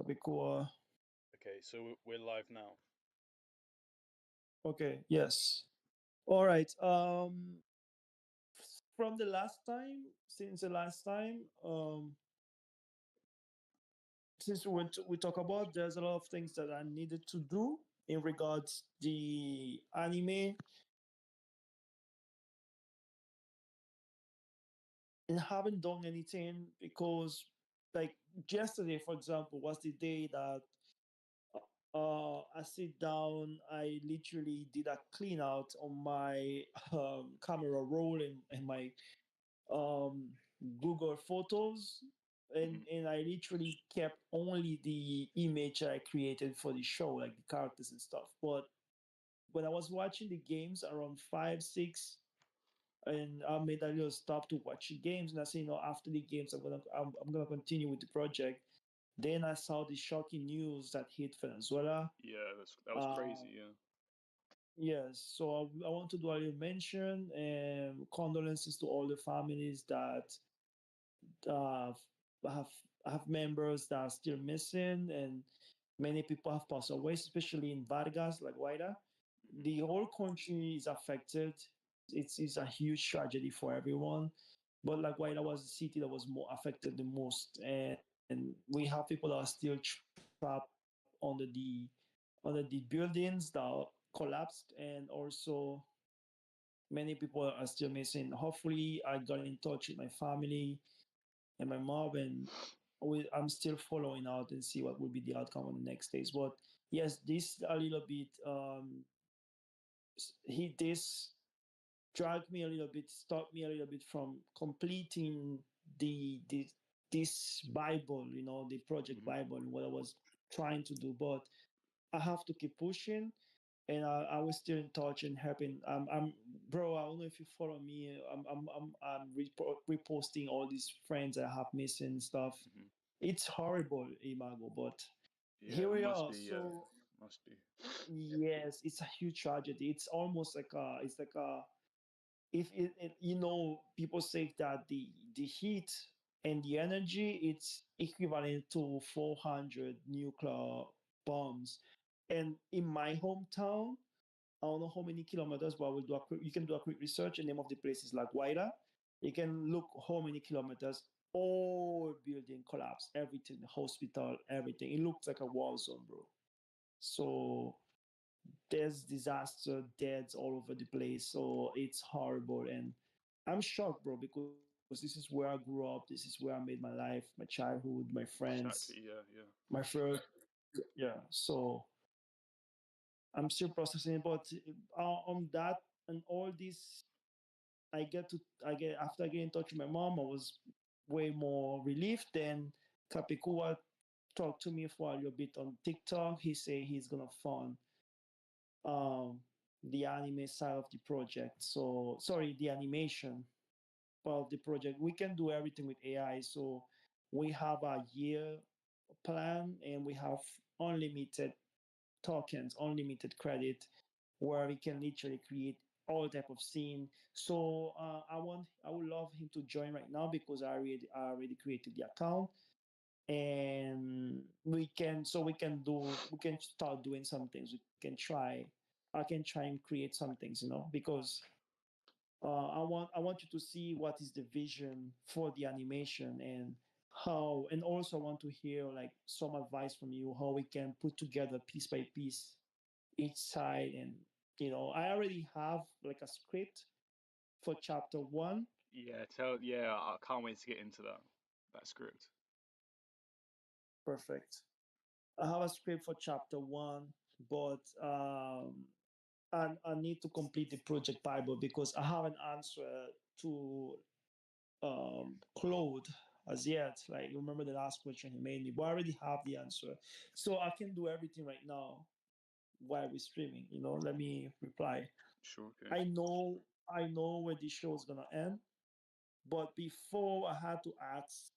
Kapikua. Okay, so we're live now. Okay, yes. All right. From the last time, since the last time, since we talk about, there's a lot of things that I needed to do in regards the anime, and haven't done anything because, like yesterday, for example, was the day that I sit down. I literally did a clean out on my camera roll and my um, Google Photos, Mhm. and I literally kept only the image I created for the show, like the characters and stuff. But when I was watching the games around 5, 6, and I made a little stop to watch the games, and I said, after the games, I'm gonna continue with the project. Then I saw the shocking news that hit Venezuela. Yeah, that was Uh, crazy. Yeah. yes, so I want to do a little mention and condolences to all the families that uh, have have members that are still missing, and many people have passed away, especially in Vargas, like Guaira. Mhm. The whole country is affected. It's a huge tragedy for everyone. But like Guaira was the city that was more affected the most, and we have people that are still trapped under the buildings that collapsed, and also many people are still missing. Hopefully, I got in touch with my family and my mom, and I'm still following out and see what will be the outcome on the next days. But yes, this a little bit he this dragged me a little bit, stopped me a little bit from completing the this Bible, the project Mhm. Bible, and what I was trying to do. But I have to keep pushing, and I was still in touch and helping. Bro. I don't know if you follow me. Reposting all these friends I have missing stuff. Mhm. It's horrible, Imago, but Yeah, here it we must are. be. Yeah, So must be. yes, it's a huge tragedy. It's almost like it's like if people say that the heat and the energy, it's equivalent to 400 nuclear bombs. And in my hometown, I don't know how many kilometers, but you can do a quick research. The name of the place is like Guaira. You can look how many kilometers. All building collapse, everything, hospital, everything. It looks like a war zone, bro. So there's disaster, deaths all over the place. So it's horrible, and I'm shocked, bro, because this is where I grew up. This is where I made my life, my childhood, my friends, Exactly. Yeah, yeah. my first. Yeah. So I'm still processing it, but on that and all this, I get after I get in touch with my mom, I was way more relieved. Then Kapikua talked to me for a little bit on TikTok. He said he's gonna fund um the anime side of the project. So sorry, the animation part of the project. We can do everything with AI. So we have a year plan, and we have unlimited tokens, unlimited credit, where we can literally create all type of scene. So I would love him to join right now because I already created the account, and we can start doing some things. We can try. I can try and create some things, because I want you to see what is the vision for the animation, and also I want to hear like some advice from you how we can put together piece by piece each side. And I already have like a script for chapter one. Yeah. Tell. Yeah, I can't wait to get into that script. Perfect. I have a script for chapter one, but I need to complete the project Bible because I have an answer to Claude as yet. Like, you remember the last question he made me, but I already have the answer. So I can do everything right now while we're streaming. Let me reply. Sure. Okay. I know, I know where the show is gonna end, but before I had to ask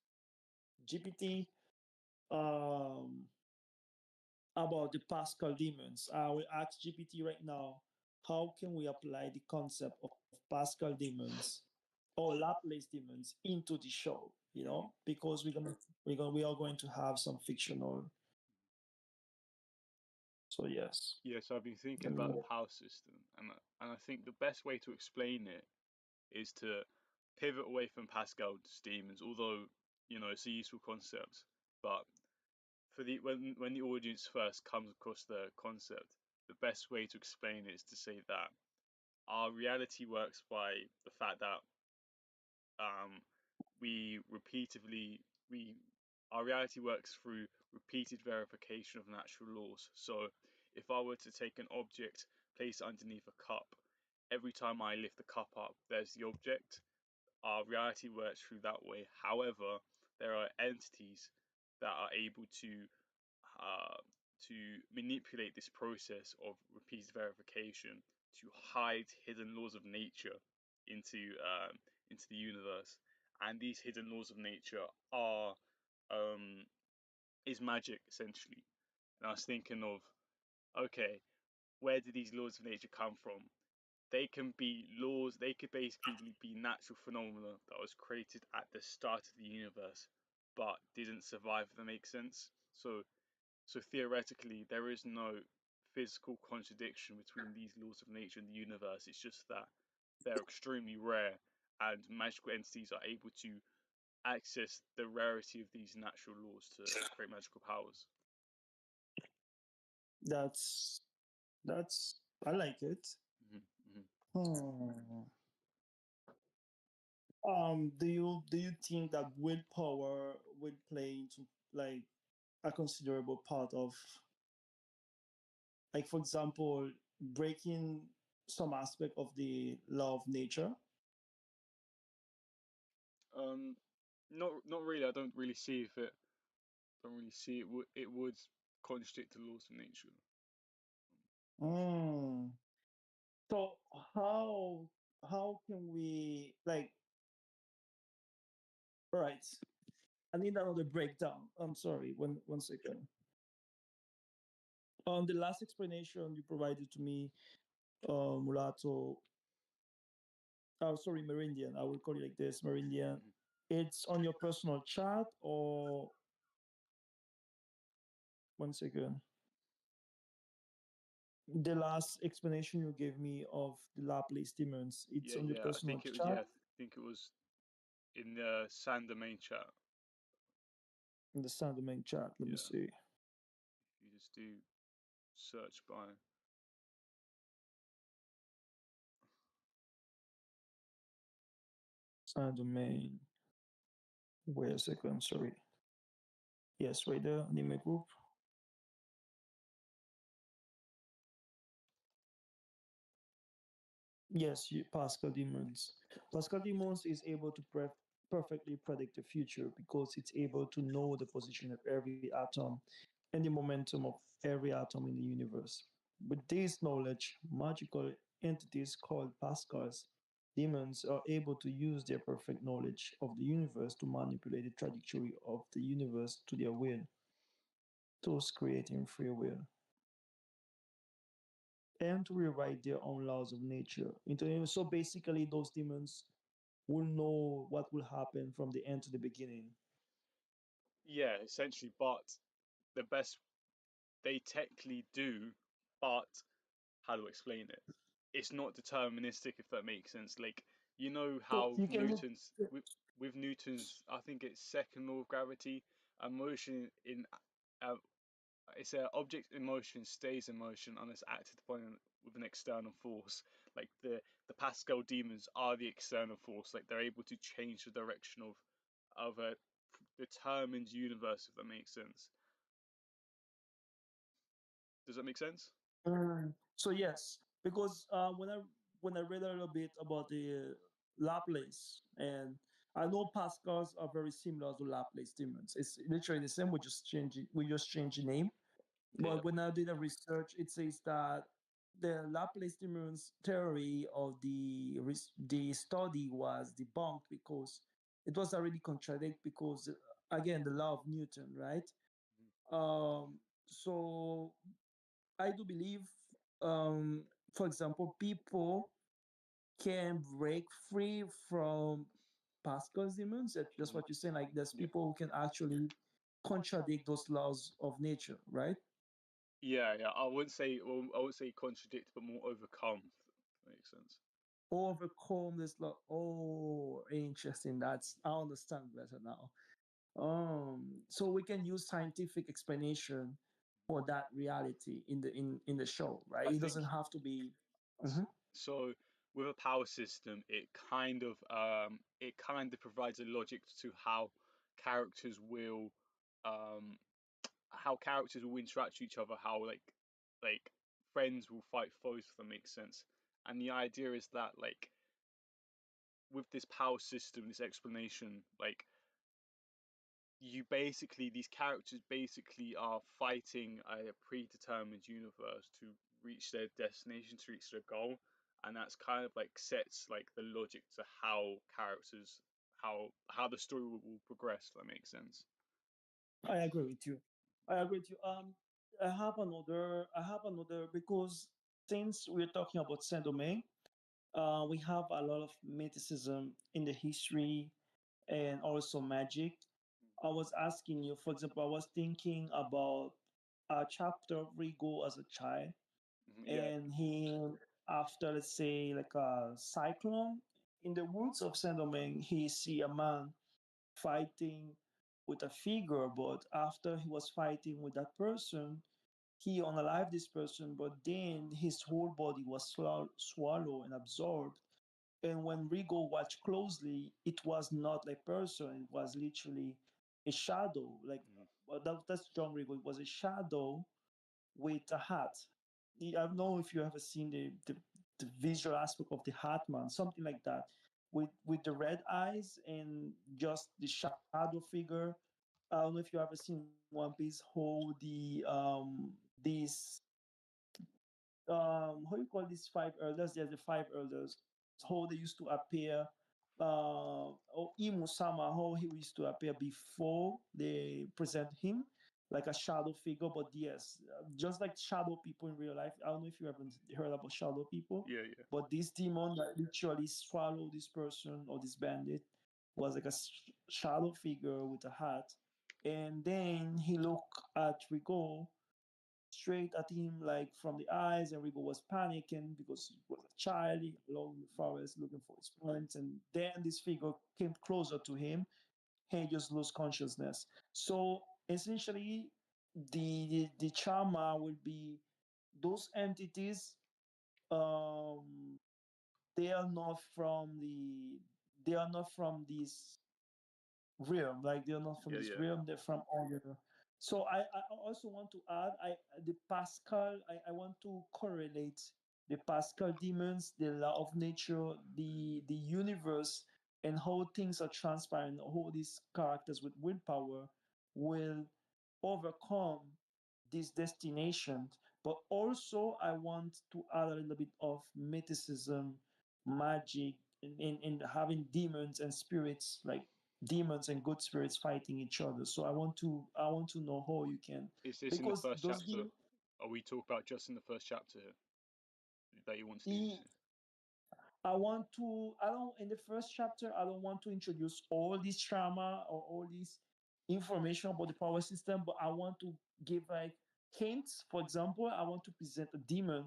GPT um, about the Pascal demons. I will ask GPT right now. How can we apply the concept of Pascal demons or Laplace demons into the show? Mhm. Because we are going to have some fictional. So yes, Yeah, so I've been thinking let me about know. the power system, and I think the best way to explain it is to pivot away from Pascal's demons, although it's a useful concept. But for the when the audience first comes across the concept, the best way to explain it is to say that our reality works by the fact that um, we repeatedly we our reality works through repeated verification of natural laws. So if I were to take an object, place it underneath a cup, every time I lift the cup up, there's the object. Our reality works through that way. However, there are entities that are able uh, to manipulate this process of repeated verification to hide hidden laws of nature into into the universe. And these hidden laws of nature are um, is magic essentially. And I was thinking of, okay, where do these laws of nature come from? They can be laws. They could basically be natural phenomena that was created at the start of the universe, but didn't survive. If that makes sense. So theoretically, there is no physical contradiction between these laws of nature and the universe. It's just that they're extremely rare, and magical entities are able to access the rarity of these natural laws to create magical powers. That's that's I like it. Hmm. Hmm. Do you think that willpower will play into like a considerable part of, like, for example, breaking some aspect of the law of nature? Um, not really. I don't really see if it. Don't really see it. It would contradict the laws of nature. Hmm. So how can we, like, all right? I need another breakdown. I'm sorry. One second. On the last explanation you provided to me, Mulato, oh, sorry, Merindian. I will call you like this, Merindian. Mhm. It's on your personal chat, or one second. The last explanation you gave me of the Laplace demons, it's Yeah, on your yeah. I personal think it was. chat, Yeah, I think it was in the San domain chat. in the sound domain chat. Let me Yeah, see. if you just do search by. Sound domain. Wait a second. Sorry. Yes, right there. Anime group. Yes, Pascal demons. Pascal demons is able to perfectly predict the future because it's able to know the position of every atom and the momentum of every atom in the universe. With this knowledge, magical entities called Pascals demons are able to use their perfect knowledge of the universe to manipulate the trajectory of the universe to their will, thus creating free will, and to rewrite their own laws of nature. So basically, those demons will know what will happen from the end to the beginning. Yeah, essentially. But the best they technically do, but how to explain it? It's not deterministic, if that makes sense. Like So how you can look. Newton's with Newton's, I think it's second law of gravity, a motion in uh, it's a object in motion stays in motion unless acted upon with an external force. Like the Pascal demons are the external force. Like they're able to change the direction of a determined universe, if that makes sense. Does that make sense? So yes, because when I read a little bit about the Laplace, and I know Pascals are very similar to Laplace demons. It's literally the same. We just change the name. Yeah, yeah. But when I did a research, it says that the Laplace demons theory of the study was debunked because it was already contradicted because, again, the law of Newton, right? So I do believe, um, for example, people can break free from Pascal's demons. That's Mhm. what you're saying. Like, there's Yeah. people who can actually contradict those laws of nature, right? Yeah, yeah. I wouldn't say contradict, but more overcome. If that makes sense. Overcome this law. Oh, interesting. That's I understand better now. So we can use scientific explanation for that reality in the show, right? I It think doesn't have to be. s- Mhm. so. With a power system, it kind of provides a logic to characters will um how characters will interact with each other, how like friends will fight foes, if that makes sense. And the idea is that like with this power system, this explanation, like you basically these characters basically are fighting a predetermined universe to reach their destination, to reach their goal, and that's kind of like sets like the logic to how characters how the story will progress. If that makes sense. I agree with you. I agree with you. I have another because since we're talking about Saint Domingue, we have a lot of mythicism in the history and also magic. I was asking you, for example, I was thinking about a chapter of Rigo as a child, Yeah. and he, after let's say like a cyclone in the woods of Saint Domingue, he see a man fighting with a figure, but after he was fighting with that person, he unalived this person, but then his whole body was swallowed and absorbed. And when Rigo watched closely, it was not a person, it was literally a shadow. Like, Mhm. that's John Rigo. It was a shadow with a hat. I don't know if you ever seen the visual aspect of the hat man, something like that, with the red eyes and just the shadow figure. I don't know if you ever seen One Piece hold these how you call these five elders? There's the five elders. How they used to appear, or Imusama, how he used to appear before they present him like a shadow figure. But yes, just like shadow people in real life. I don't know if you ever heard about shadow people, Yeah, yeah. but this demon that literally swallowed this person or this bandit was like a shadow figure with a hat. And then he looked at Rigo straight at him, like from the eyes, and Rigo was panicking because he was a child alone in the forest looking for his parents. And then this figure came closer to him, and he just lost consciousness. So essentially, the trauma will be those entities. They are not from they are not from this realm. Like they're not from Yeah, this yeah. realm. They're from other. So I also want to add the Pascal. I want to correlate the Pascal demons, the law of nature, the universe, and how things are transparent. How these characters with willpower will overcome these destinations. But also, I want to add a little bit of mythicism, magic, in having demons and spirits, like demons and good spirits fighting each other. So I want to know how you can, Is this in the because first those chapter? demons. Are we talking about just in the first chapter here that you want to use? e, I want to. I don't in the first chapter. I don't want to introduce all this trauma or all this information about the power system, but I want to give like hints. For example, I want to present a demon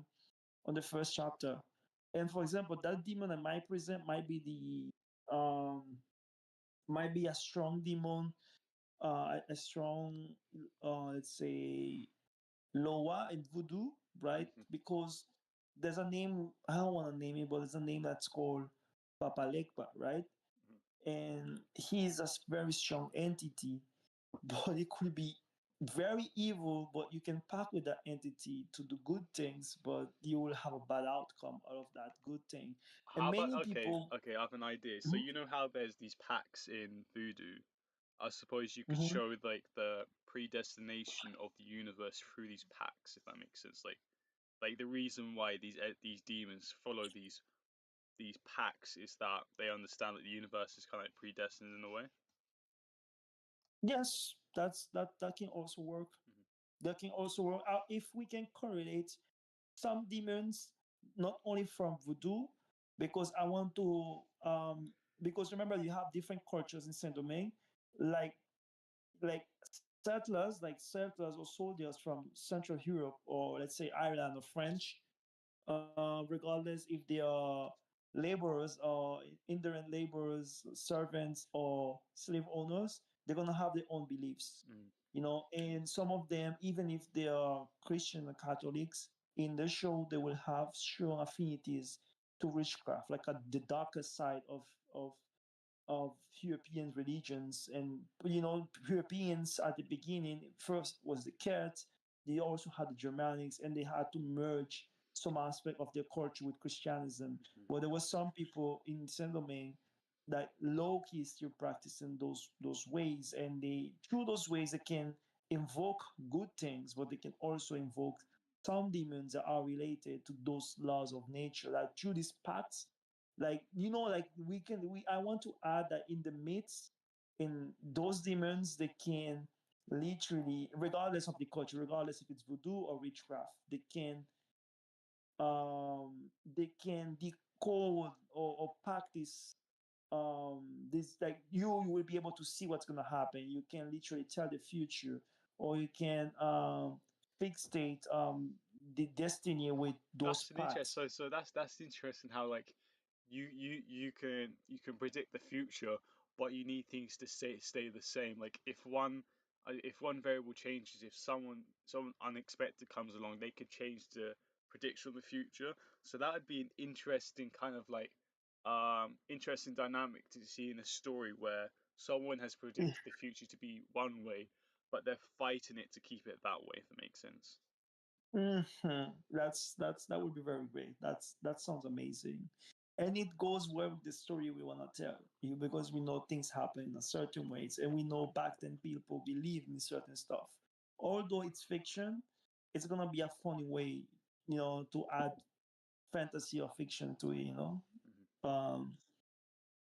on the first chapter, and for example, that demon I might present might be a strong demon, a strong, let's say, Loa in voodoo, right? Hmm. Because there's a name, I don't want to name it, but there's a name that's called Papalekpa, right? And he's a very strong entity, but it could be very evil, but you can pack with that entity to do good things, but you will have a bad outcome out of that good thing. And How about many okay, people. okay, I have an idea. So Mhm, you know how there's these packs in voodoo? I suppose you could mhm. show like the predestination of the universe through these packs, if that makes sense. Like the reason why these demons follow these packs is that they understand that the universe is kind of like predestined in a way. Yes, that can also work. That can also work out if we can correlate some demons, not only from voodoo, because I want to, because remember you have different cultures in Saint Domingue, like like settlers or soldiers from Central Europe or let's say Ireland or French, regardless if they are laborers or indirect laborers, servants or slave owners, they're gonna have their own beliefs. Mm. And some of them, even if they are Christian or Catholics, in the show they will have strong affinities to witchcraft, like the darker side of European religions. And Europeans at the beginning first was the Celts. They also had the Germanics, and they had to merge some aspect of their culture with Christianism. Mhm. But there were some people in Saint Domingue that low key still practicing those ways, and they through those ways they can invoke good things, but they can also invoke some demons that are related to those laws of nature. Like through these paths, like we I want to add that in the myths, in those demons, they can literally, regardless of the culture, regardless if it's voodoo or witchcraft, they can decode or practice this, like you will be able to see what's going to happen. You can literally tell the future, or you can fixate the destiny with those That's an interest. paths. So that's interesting how like you can predict the future, but you need things to stay the same. Like if one variable changes, if someone unexpected comes along, they could change the prediction of the future. So that would be an interesting kind of like interesting dynamic to see in a story where someone has predicted the future to be one way, but they're fighting it to keep it that way. If that makes sense. That would be very great. That sounds amazing, and it goes well with the story we want to tell. Because we know things happen in a certain ways, and we know back then people believed in certain stuff. Although it's fiction, it's gonna be a funny way, to add fantasy or fiction to it. Mhm.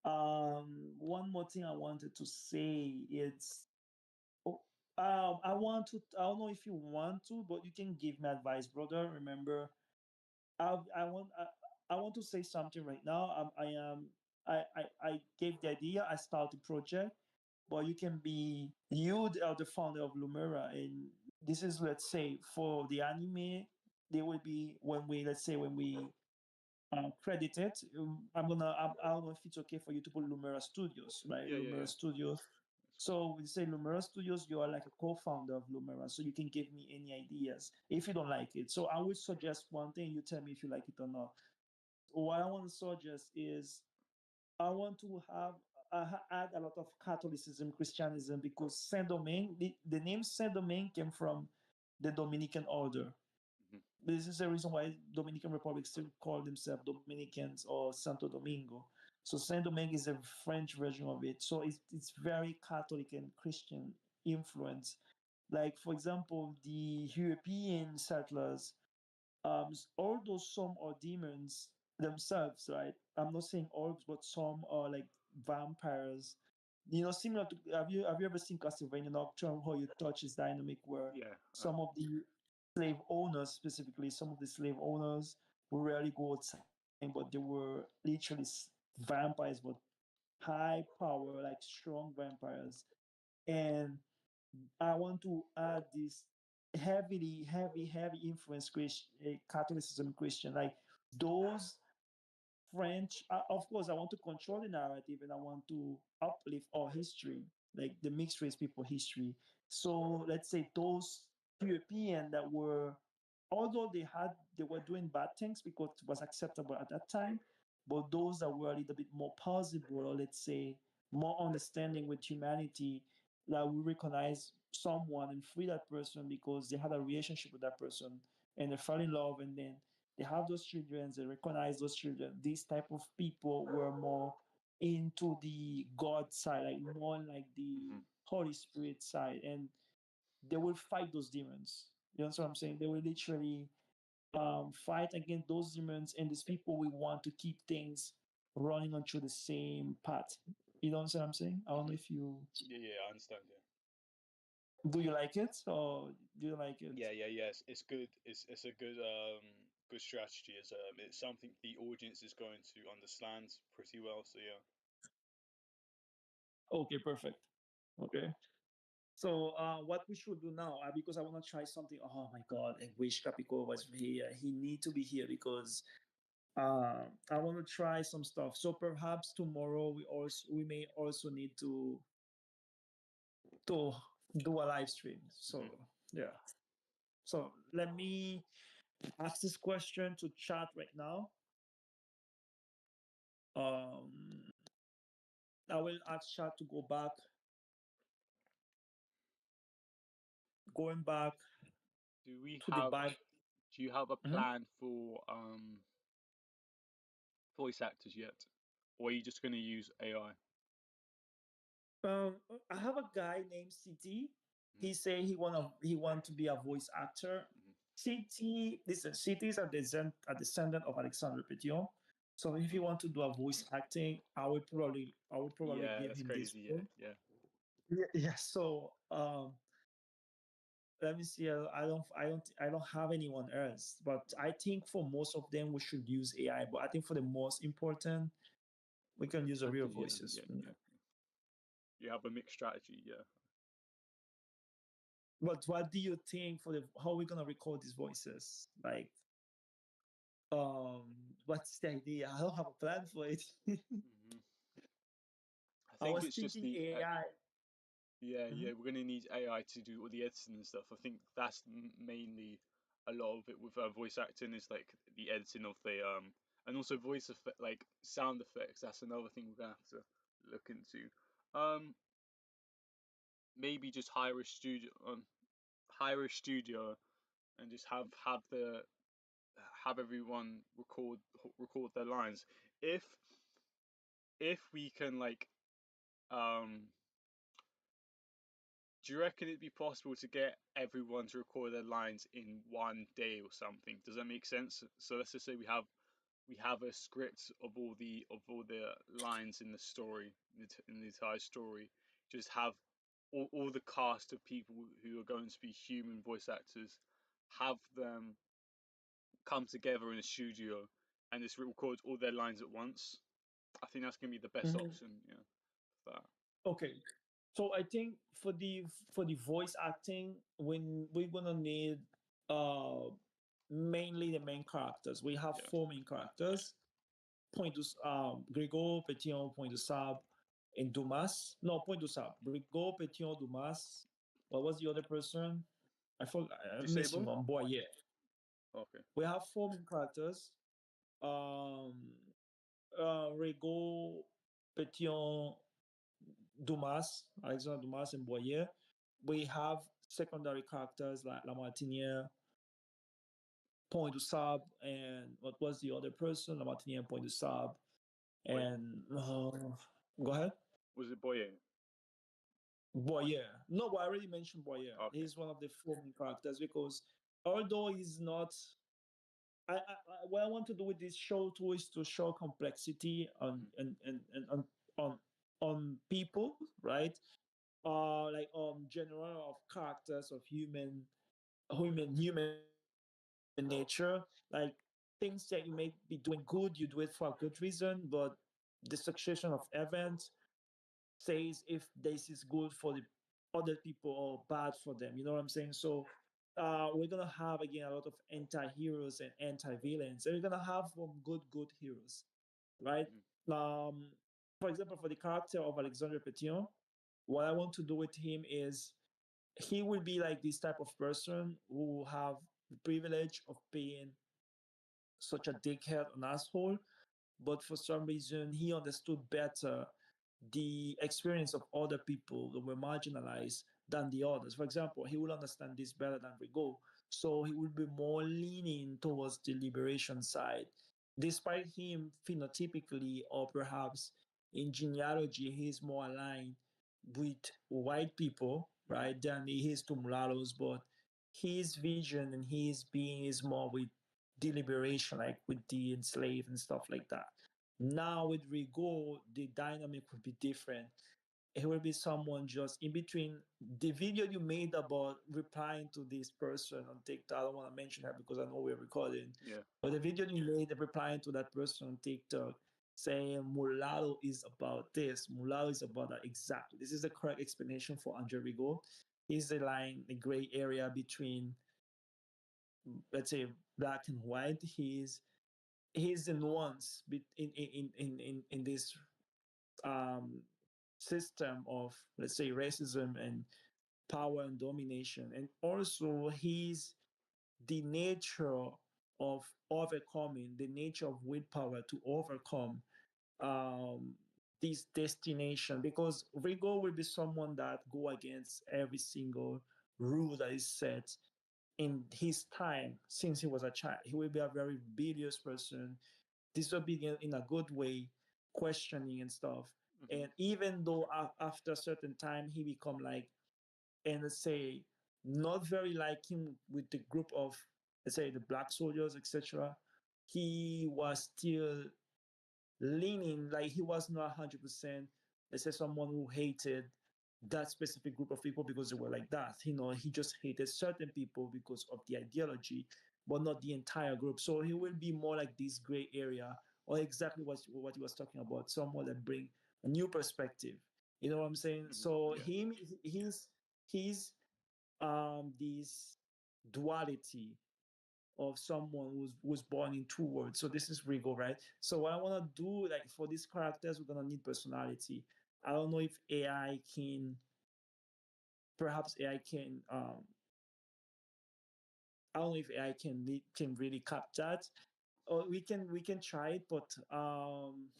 Um, One more thing I wanted to say is, oh, I want to. I don't know if you want to, but you can give me advice, brother. Remember, I want to say something right now. I gave the idea. I start the project, but you can be you are the founder of Lumera, and this is, let's say, for the anime. They will be when we let's say when we credit it. I don't know if it's okay for you to put Lumera Studios, right? Yeah, yeah, Lumera yeah. Studios. That's fine. So we say Lumera Studios, you are like a co-founder of Lumera, so you can give me any ideas if you don't like it. So I would suggest one thing, you tell me if you like it or not. What I want to suggest is I want to have add a lot of Catholicism, Christianism, because Saint Domingue, the name Saint Domingue came from the Dominican order. Mhm. This is the reason why Dominican Republic still call themselves Dominicans or Santo Domingo. So Saint Domingue is a French version of it. So it's very Catholic and Christian influence. Like for example, the European settlers, although some are demons themselves, right? I'm not saying all, but some are like vampires. Similar to, have you ever seen Castlevania Nocturne, how you touch is dynamic, where Yeah. some of the slave owners, specifically some of the slave owners, would rarely go outside, but they were literally vampires, but high power, like strong vampires. And I want to add this heavy influence Catholicism Christian, like those French. Of course, I want to control the narrative and I want to uplift our history, like the mixed race people history. So let's say those European that were, although they were doing bad things because it was acceptable at that time, but those that were a little bit more possible, or let's say more understanding with humanity, that we recognize someone and free that person because they had a relationship with that person and they fell in love, and then they have those children, they recognize those children. These type of people were more into the God side, like more like Mhm. the Holy Spirit side, and they will fight those demons. You know what I'm saying? They will literally fight against those demons, and these people will want to keep things running on through the same path. You know what I'm saying? I don't know Mhm. if you Yeah, yeah, I understand. Yeah. do you like it or do you like Yeah, it? yeah, yes. It's good. It's a good strategy. It's something the audience is going to understand pretty well. So yeah. Okay, perfect. Okay. So what we should do now, because I want to try something. Oh my God, I wish Capico was here. He need to be here because I want to try some stuff. So perhaps tomorrow we may also need to do a live stream. So Mhm. yeah. So let me ask this question to chat right now. Um, I will ask chat to go back, going back Do we to the have? Bible. Do you have a Mhm. plan for voice actors yet, or are you just going to use AI? Um, I have a guy named CT. Mhm. He say he want to be a voice actor. Mhm. CT, listen, CT is a descendant of Alexandre Petion. So if you want to do a voice acting, I would probably Yeah, give that's him this crazy. Yeah, role. yeah. Yeah, yeah. So let me see. I don't have anyone else. But I think for most of them we should use AI. But I think for the most important, we can use the real Actors, yeah, voices. yeah, yeah. You have a mixed strategy, yeah. But what do you think for the how are we gonna record these voices? Like, um, what's the idea? I don't have a plan for it. Hmm. I I think was it's just thinking the AI. yeah, Mhm. yeah. We're gonna need AI to do all the editing and stuff. I think that's mainly a lot of it with voice acting is like the editing of the and also voice effect like sound effects. That's another thing we're gonna have to look into. Um, maybe just hire a studio and just have everyone record their lines. If if we can like um do you reckon it'd be possible to get everyone to record their lines in one day or something? Does that make sense? So let's just say we have a script of all the lines in the story in the entire story. Just have all the cast of people who are going to be human voice actors, have them come together in a studio and just record all their lines at once. I think that's gonna be the best Mhm. option. Yeah, for that. Okay. So I think for the voice acting, when we're gonna need uh mainly the main characters. We have Yeah. four main characters. Point to Gregor, Petion, Point de Sable, and Dumas. No, Point de Sable. Gregor, Petion, Dumas. What was the other person? I forgot. I'm missing Disable. one. Boyer. Okay. We have four main characters. Um, Rego, Petion, Dumas, Alexandre Dumas, and Boyer. We have secondary characters like Lamartiniere, Point du Sable, and what was the other person? Lamartiniere, Point du Sable, Boyer. and go ahead. Was it Boyer? Boyer. No, but I already mentioned Boyer. Okay. He's one of the four main characters because although he's not, what I want to do with this show too is to show complexity on Mhm. and on on people, right? Like general of characters of human nature, like things that you may be doing good, you do it for a good reason, but the succession of events says if this is good for the other people or bad for them. You know what I'm saying? So we're gonna have again a lot of anti-heroes and anti-villains, and we're gonna have some good heroes, right? Mhm. Um, for example, for the character of Alexandre Petion, what I want to do with him is he will be like this type of person who have the privilege of being such a dickhead, an asshole, but for some reason he understood better the experience of other people that were marginalized than the others. For example, he will understand this better than Rigaud, so he will be more leaning towards the liberation side. Despite him phenotypically or perhaps in genealogy, he's more aligned with white people, Mhm. right, than he is to mulattoes, but his vision and his being is more with deliberation, like with the enslaved and stuff like that. Now with Rigaud, the dynamic would be different. It will be someone just in between the video you made about replying to this person on TikTok. I don't want to mention her because I know we're recording. Yeah. But the video you made replying to that person on TikTok saying mulatto is about this, mulatto is about that. Exactly. This is the correct explanation for Andre Rigaud. He's the line, the gray area between, let's say, black and white. He's the nuance in this um, system of, let's say, racism and power and domination. And also, he's the nature of overcoming, the nature of willpower to overcome um, this destination. Because Rigo will be someone that go against every single rule that is set in his time since he was a child. He will be a very rebellious person, disobedient in a good way, questioning and stuff. Hmm. And even though after a certain time he become like, and let's say, not very like him with the group of, let's say, the black soldiers, etc., he was still leaning, like he was not 100%, let's say, someone who hated that specific group of people because they were like that. He just hated certain people because of the ideology, but not the entire group. So he will be more like this gray area, or exactly what he was talking about, someone that bring a new perspective. You know what I'm saying? Hmm. So Yeah. he's this duality of someone who's born in two worlds. So this is Rigo, right? So what I want to do, like for these characters, we're gonna need personality. I don't know if AI can, perhaps AI can, I don't know if AI can really capture that, or we can try it, but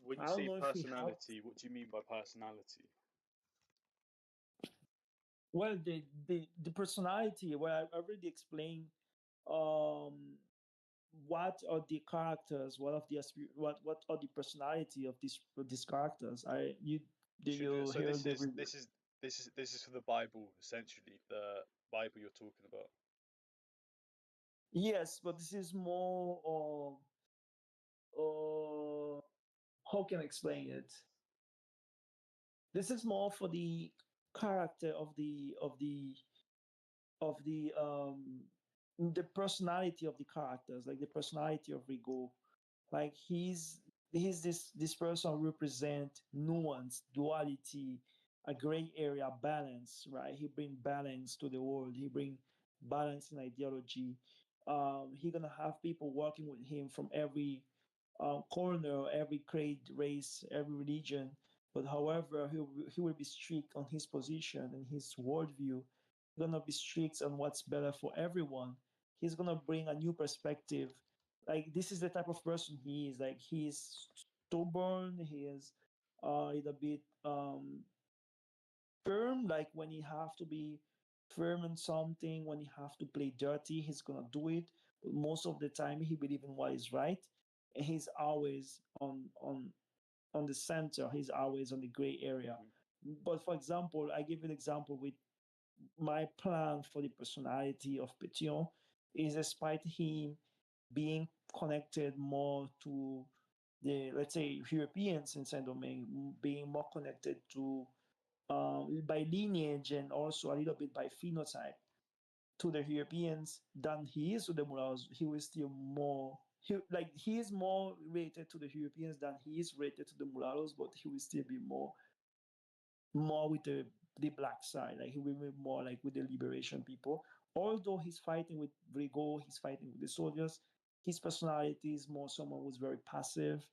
When you I don't say know if we have. personality, what do you mean by personality? Well, the personality. Well, I already explained um what are the characters, what are the personality of these characters. I you Do you So hear this the is this is this is for the Bible, essentially, the Bible you're talking about. yes, but this is more uh how can I explain it? This is more for the character of the personality of the characters, like the personality of Rigo. Like he's this person represent nuance, duality, a gray area, balance, right? He bring balance to the world. He bring balance in ideology. He gonna have people working with him from every corner, every creed, race, every religion. But however, he will be strict on his position and his worldview. He's gonna be strict on what's better for everyone. He's gonna bring a new perspective. Like this is the type of person he is. Like he's stubborn. He is a little bit firm. Like when he have to be firm in something, when he have to play dirty, he's gonna do it. But most of the time, he believe in what is right, and he's always on the center. He's always on the gray area. Hmm. But for example, I give an example with my plan for the personality of Petion is, despite him being connected more to the, let's say, Europeans in Saint Domingue, being more connected to by lineage and also a little bit by phenotype to the Europeans than he is to the Mulas. He was still more he is more related to the Europeans than he is related to the mulattoes, but he will still be more with the black side. Like he will be more like with the liberation people. Although he's fighting with Brigo, he's fighting with the soldiers. His personality is more someone who's very passive,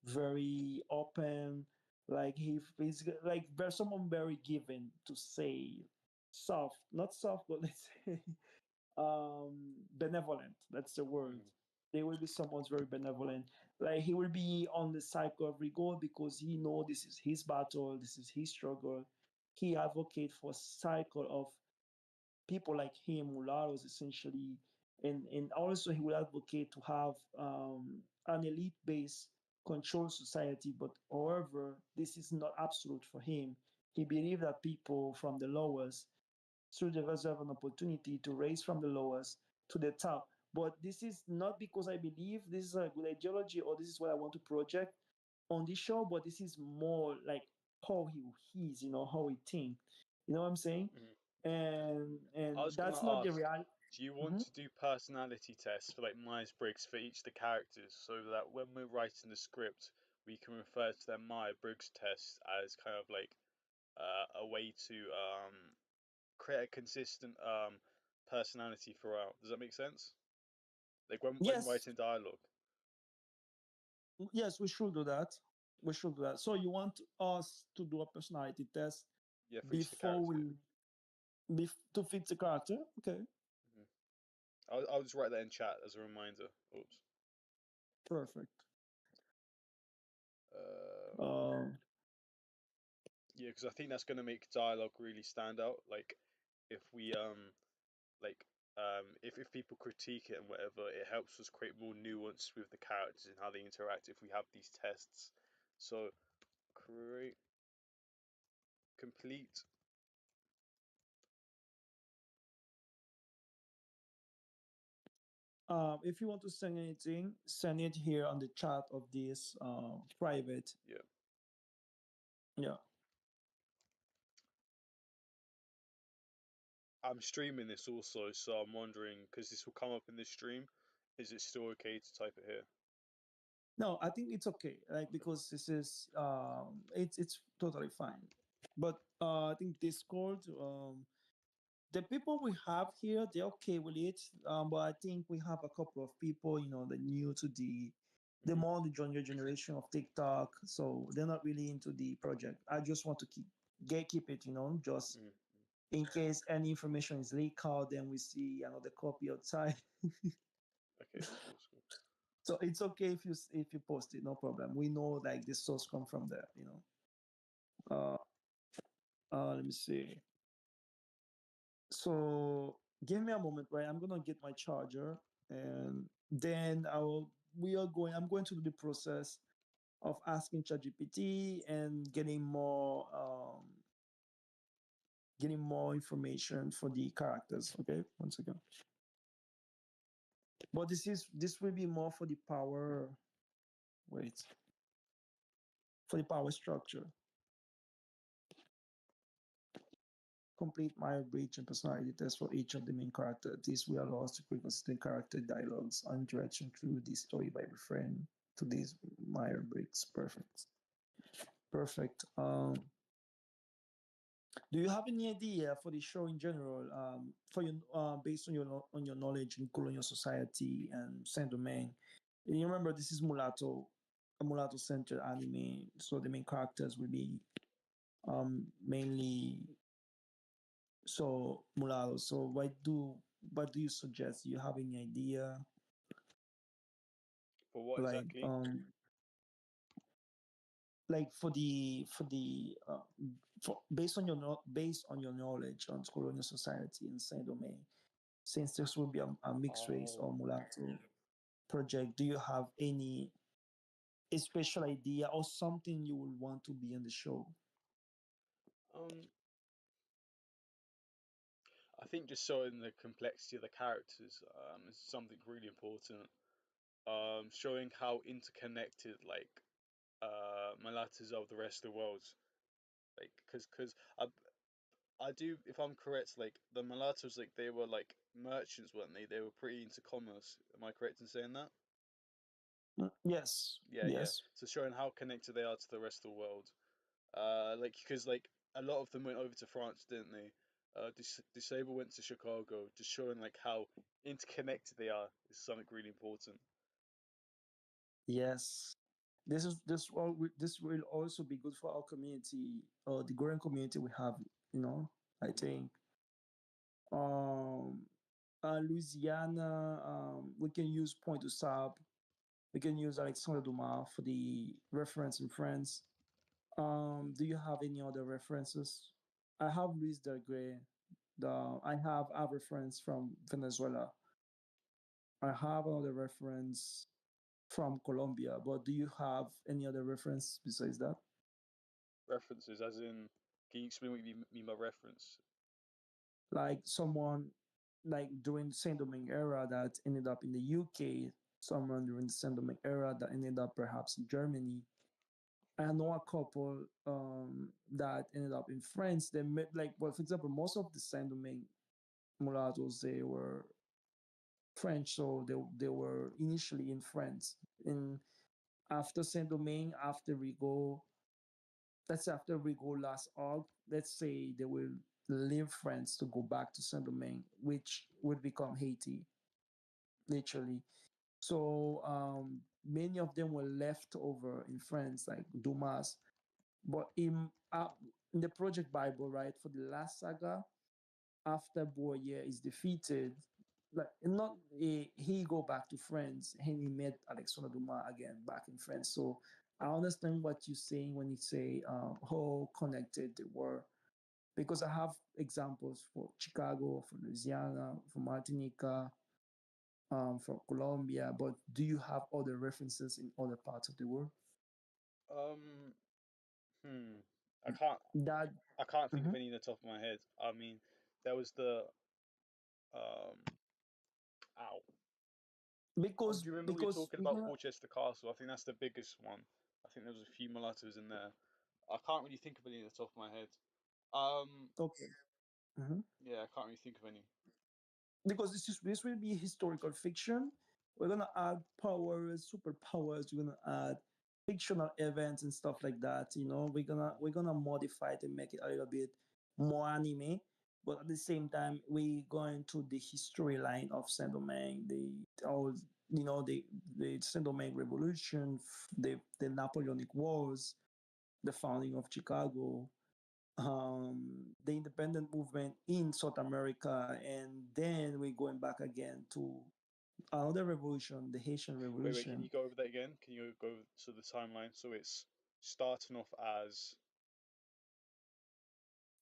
very open. Like he's like very someone very given to say soft, not soft, but let's say benevolent. That's the word. Hmm. They will be someone's very benevolent. Like he will be on the cycle of rigor because he know this is his battle, this is his struggle. He advocate for cycle of people like him, mulattoes essentially, and also he will advocate to have an elite based control society. But however, this is not absolute for him. He believes that people from the lowest should deserve an opportunity to raise from the lowest to the top. But this is not because I believe this is a good ideology or this is what I want to project on this show, but this is more like how he is, how he think. You know what I'm saying? Hmm. And I was gonna that's not the ask, reality. do you want Mhm. to do personality tests for like Myers Briggs for each of the characters, so that when we're writing the script, we can refer to their Myers-Briggs test as kind of like a way to create a consistent personality throughout. Does that make sense? Like when Yes, writing dialogue. yes, we should do that. We should do that. So you want us to do a personality test Yeah, for each of the before characters. we to fit the character? Okay, Hmm. I'll just write that in chat as a reminder. Oops. perfect. Um, Um, yeah, because I think that's going to make dialogue really stand out. Like if we like if people critique it and whatever, it helps us create more nuance with the characters and how they interact if we have these tests. So create complete. if you want to send anything, send it here on the chat of this private. Yeah. Yeah. I'm streaming this also, so I'm wondering because this will come up in this stream. Is it still okay to type it here? No, I think it's okay. Like Okay. because this is it's totally fine. But I think Discord, the people we have here, they're okay with it. But I think we have a couple of people, that new to the Mhm. more the younger generation of TikTok, so they're not really into the project. I just want to keep it, just Mhm. in case any information is leaked out, then we see another copy outside. Okay. Cool. Cool. So it's okay if you post it, no problem. We know like the source come from there. Let me see. So give me a moment, right? I'm gonna get my charger, and then I'm going to do the process of asking ChatGPT and getting more information for the characters. Okay, one second. But this will be more for the power. Wait, for the power structure. Complete my bridge and personality test for each of the main characters. This will allow us to create consistent character dialogues and direction through the story by referring to these Meyer bricks. Perfect. Perfect. Do you have any idea for the show in general? For your based on your knowledge in colonial society and Saint Domingue. You remember this is a mulatto centered anime, so the main characters will be mainly so mulatto. So what do you suggest? Do you have any idea? For what Like exactly? um like for based on your knowledge on colonial society in Saint Domingue, since this will be a mixed race Oh. or mulatto project, do you have any a special idea or something you would want to be in the show? Um. I think just showing the complexity of the characters is something really important. Showing how interconnected mulattoes are with the rest of the world. Like, cause I do, if I'm correct, like the mulattoes, like they were like merchants, weren't they? They were pretty into commerce. Am I correct in saying that? Yes, Yeah, yeah. yes, So showing how connected they are to the rest of the world. Like because like a lot of them went over to France, didn't they? Disable went to Chicago, just showing like how interconnected they are is something really important. yes. This will also be good for our community, the growing community we have. I Hmm. think um Louisiana, we can use Point du Sable. We can use Alexandre Dumas for the reference in France. Do you have any other references? I have Luis Del Grey. I have a reference from Venezuela. I have another reference from Colombia. But do you have any other reference besides that? References, as in, can you explain what you mean by reference? Like someone like during the Saint Domingue era that ended up in the UK, someone during the Saint Domingue era that ended up perhaps in Germany. I know a couple that ended up in France. They met like, well, for example, most of the Saint Domingue mulattoes they were French, so they were initially in France. In After Saint Domingue, after we go, let's say after we go last August, let's say they will leave France to go back to Saint Domingue, which would become Haiti, literally. So many of them were left over in France, like Dumas. But in the Project Bible, right, for the last saga, after Boyer is defeated, like not he go back to France and he met Alexandre Dumas again back in France. So I understand what you're saying when you say how connected they were, because I have examples for Chicago, for Louisiana, for Martinica, for Colombia. But do you have other references in other parts of the world? Um, hmm. I can't. That I can't think of mhm. any in the top of my head. I mean, there was the um. Ow. Do you remember we were Because talking we're about gonna Porchester Castle? I think that's the biggest one. I think there was a few mulattoes in there. I can't really think of any at the top of my head. Um, okay. Mhm. yeah, I can't really think of any. Because this will be historical fiction. We're gonna add powers, superpowers. We're gonna add fictional events and stuff like that. You know, we're gonna modify it and make it a little bit more anime. But at the same time, we go into the history line of Saint Domingue, the all the Saint Domingue Revolution, the Napoleonic Wars, the founding of Chicago, the independent movement in South America, and then we're going back again to another revolution, the Haitian Wait. Can Revolution. you go over that again? Can you go to the timeline? So it's starting off as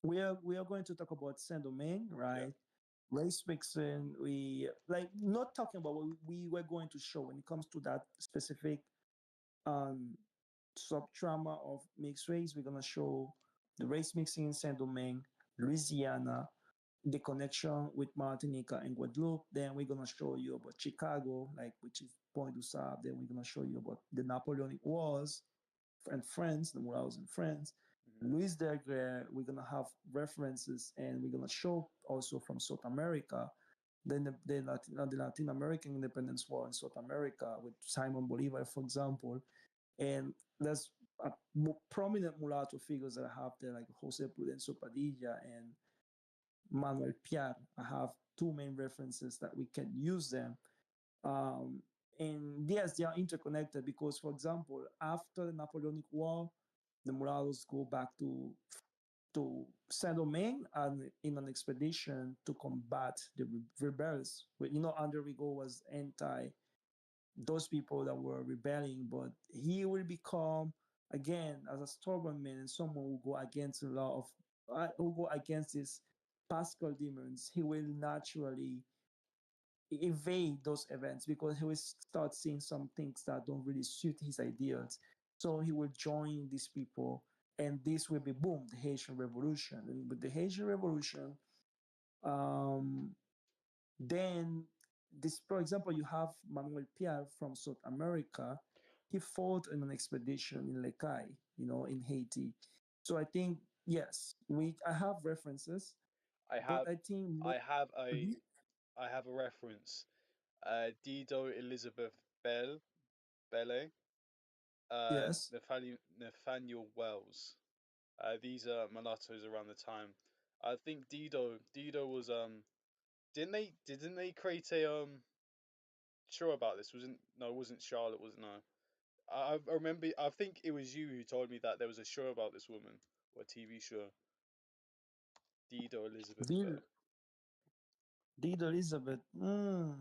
We are going to talk about Saint Domingue, yeah. right? Race mixing. We like not talking about what we were going to show when it comes to that specific um sub trauma of mixed race. We're gonna show the race mixing in Saint Domingue, Louisiana, the connection with Martinica and Guadeloupe. Then we're gonna show you about Chicago, like which is Point du Sable. Then we're gonna show you about the Napoleonic Wars and France, the Morales in France. Mhm. Louis Daguerre, we're gonna have references, and we're gonna show also from South America. Then the Latin American independence war in South America with Simon Bolivar, for example. And there's prominent mulatto figures that I have there, like Jose Prudencio Padilla and Manuel Piar. I have two main references that we can use them. Um, and yes, they are interconnected because, for example, after the Napoleonic War, the mulattoes go back to Saint Domingue and in an expedition to combat the rebels. But Andre Rigaud was anti those people that were rebelling, but he will become again as a stubborn man and someone who go against the law of who go against his Pascal demons. He will naturally evade those events because he will start seeing some things that don't really suit his ideals. So he will join these people, and this will be boom, the Haitian Revolution. And with the Haitian Revolution, um, then this, for example, you have Manuel Piar from South America. He fought in an expedition in Lekai, in Haiti. So I think yes, I have references, I but have I think I have a Mhm. I have a reference. Dido Elizabeth Belle, Yes, Nathaniel Wells. These are mulattoes around the time. I think Dido was didn't they create a show about this? Wasn't no, it wasn't Charlotte, wasn't no. I remember. I think it was you who told me that there was a show about this woman, or a TV show. Dido Elizabeth Did Bell. Did Elizabeth? Let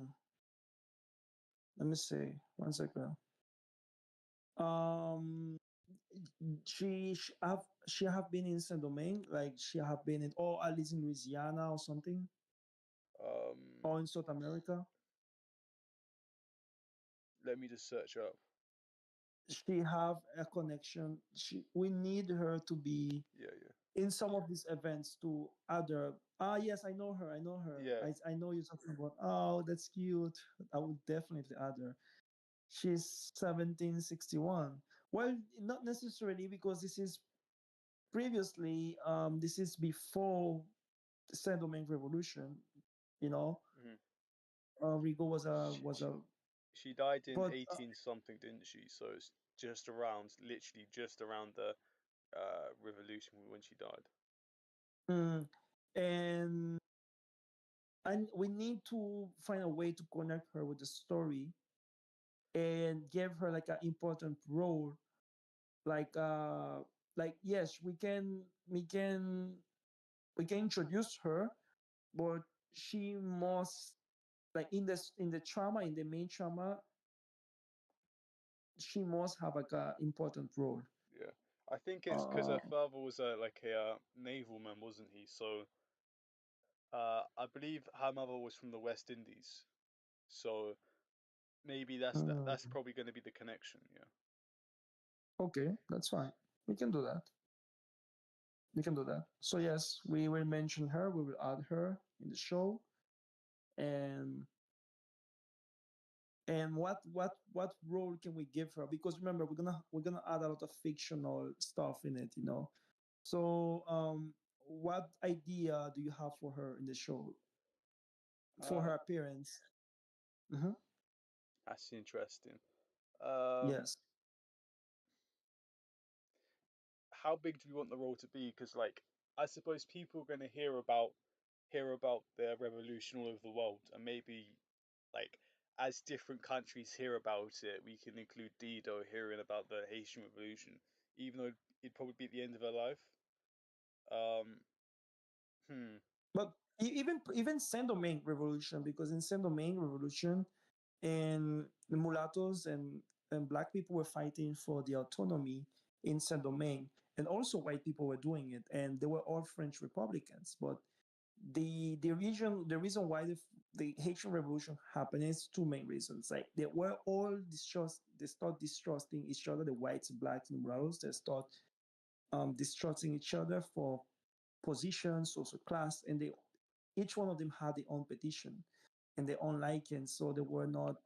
me see. One second. Um, she have been in Saint Domingue, like she have been in, or at least in Louisiana or something, Um, or in South America. Let me just search up. She have a connection. We need her to be Yeah, yeah, in some of these events to other. Ah, yes, I know her. I know her. yeah. I know you're talking about. Oh, that's cute. I would definitely add her. She's 1761. Well, not necessarily because this is previously. This is before the Saint Domingue Revolution. You know, Mhm. Rigo was a She, was she a. she died in But 18 something, didn't she? So it's just around, literally just around the revolution when she died. Mm. And we need to find a way to connect her with the story and give her like an important role. Like yes, we can introduce her, but she must, like, in the trauma, in the main trauma, she must have like a important role. Yeah, I think it's because uh her father was like a naval man, wasn't he? So I believe her mother was from the West Indies. So maybe that's mm, probably going to be the connection. Yeah. okay, that's fine. We can do that. We can do that. So yes, we will mention her, we will add her in the show. And what role can we give her? Because remember, we're gonna add a lot of fictional stuff in it, so what idea do you have for her in the show, for Uh, her appearance? Hmm. that's interesting. Um, Yes. how big do you want the role to be? Because like I suppose people are going to hear about the revolution all over the world, and maybe like as different countries hear about it, we can include Dido hearing about the Haitian Revolution, even though it'd probably be the end of her life. Um, hmm. But even Saint Domingue Revolution, because in Saint Domingue Revolution, and the mulattoes and black people were fighting for the autonomy in Saint Domingue, and also white people were doing it, and they were all French Republicans. But the reason why the Haitian Revolution happened is two main reasons. Like, they were all they start distrusting each other, the whites, blacks, and mulattoes. They start distrusting each other for positions, social class, and each one of them had their own petition and their own liking. So they were not,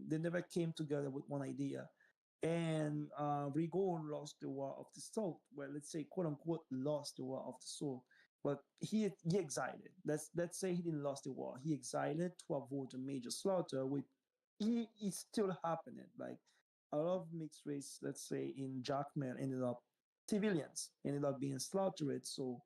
they never came together with one idea. And Rigaud lost the war of the soul. Well, let's say, quote unquote, lost the war of the soul. But he exiled. Let's say he didn't lost the war. He exiled to avoid a major slaughter, which it's still happening. Like, a lot of mixed race, let's say in Jacmel, civilians ended up being slaughtered. So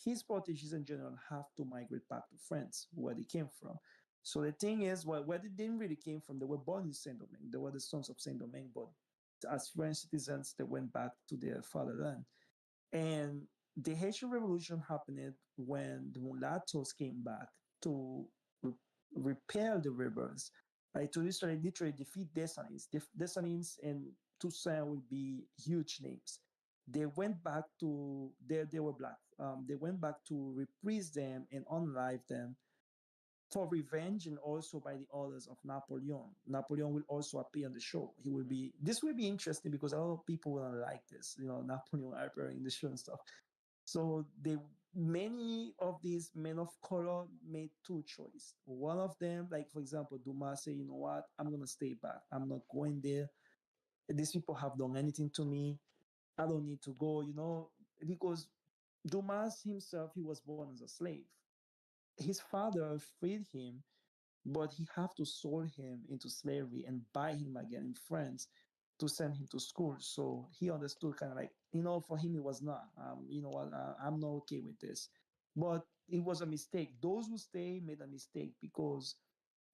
his proteges in general have to migrate back to France, where they came from. So the thing is, well, where they didn't really came from, they were born in Saint Domingue. They were the sons of Saint Domingue, but as French citizens, they went back to their fatherland. And the Haitian Revolution happened when the mulattoes came back to re- repair the rivers, like to literally defeat Dessalines. Dessalines and Toussaint will be huge names. They went back to they were black. They went back to reprise them and unlive them for revenge, and also by the orders of Napoleon. Napoleon will also appear on the show. This will be interesting because a lot of people will like this, Napoleon appearing in the show and stuff. So many of these men of color made two choices. One of them, like for example, Dumas say, you know what, I'm gonna stay back. I'm not going there. These people have done anything to me. I don't need to go, because Dumas himself, he was born as a slave. His father freed him, but he have to sold him into slavery and buy him again in France to send him to school. So he understood, kind of like, for him it was not, you know what, I'm not okay with this. But it was a mistake. Those who stay made a mistake, because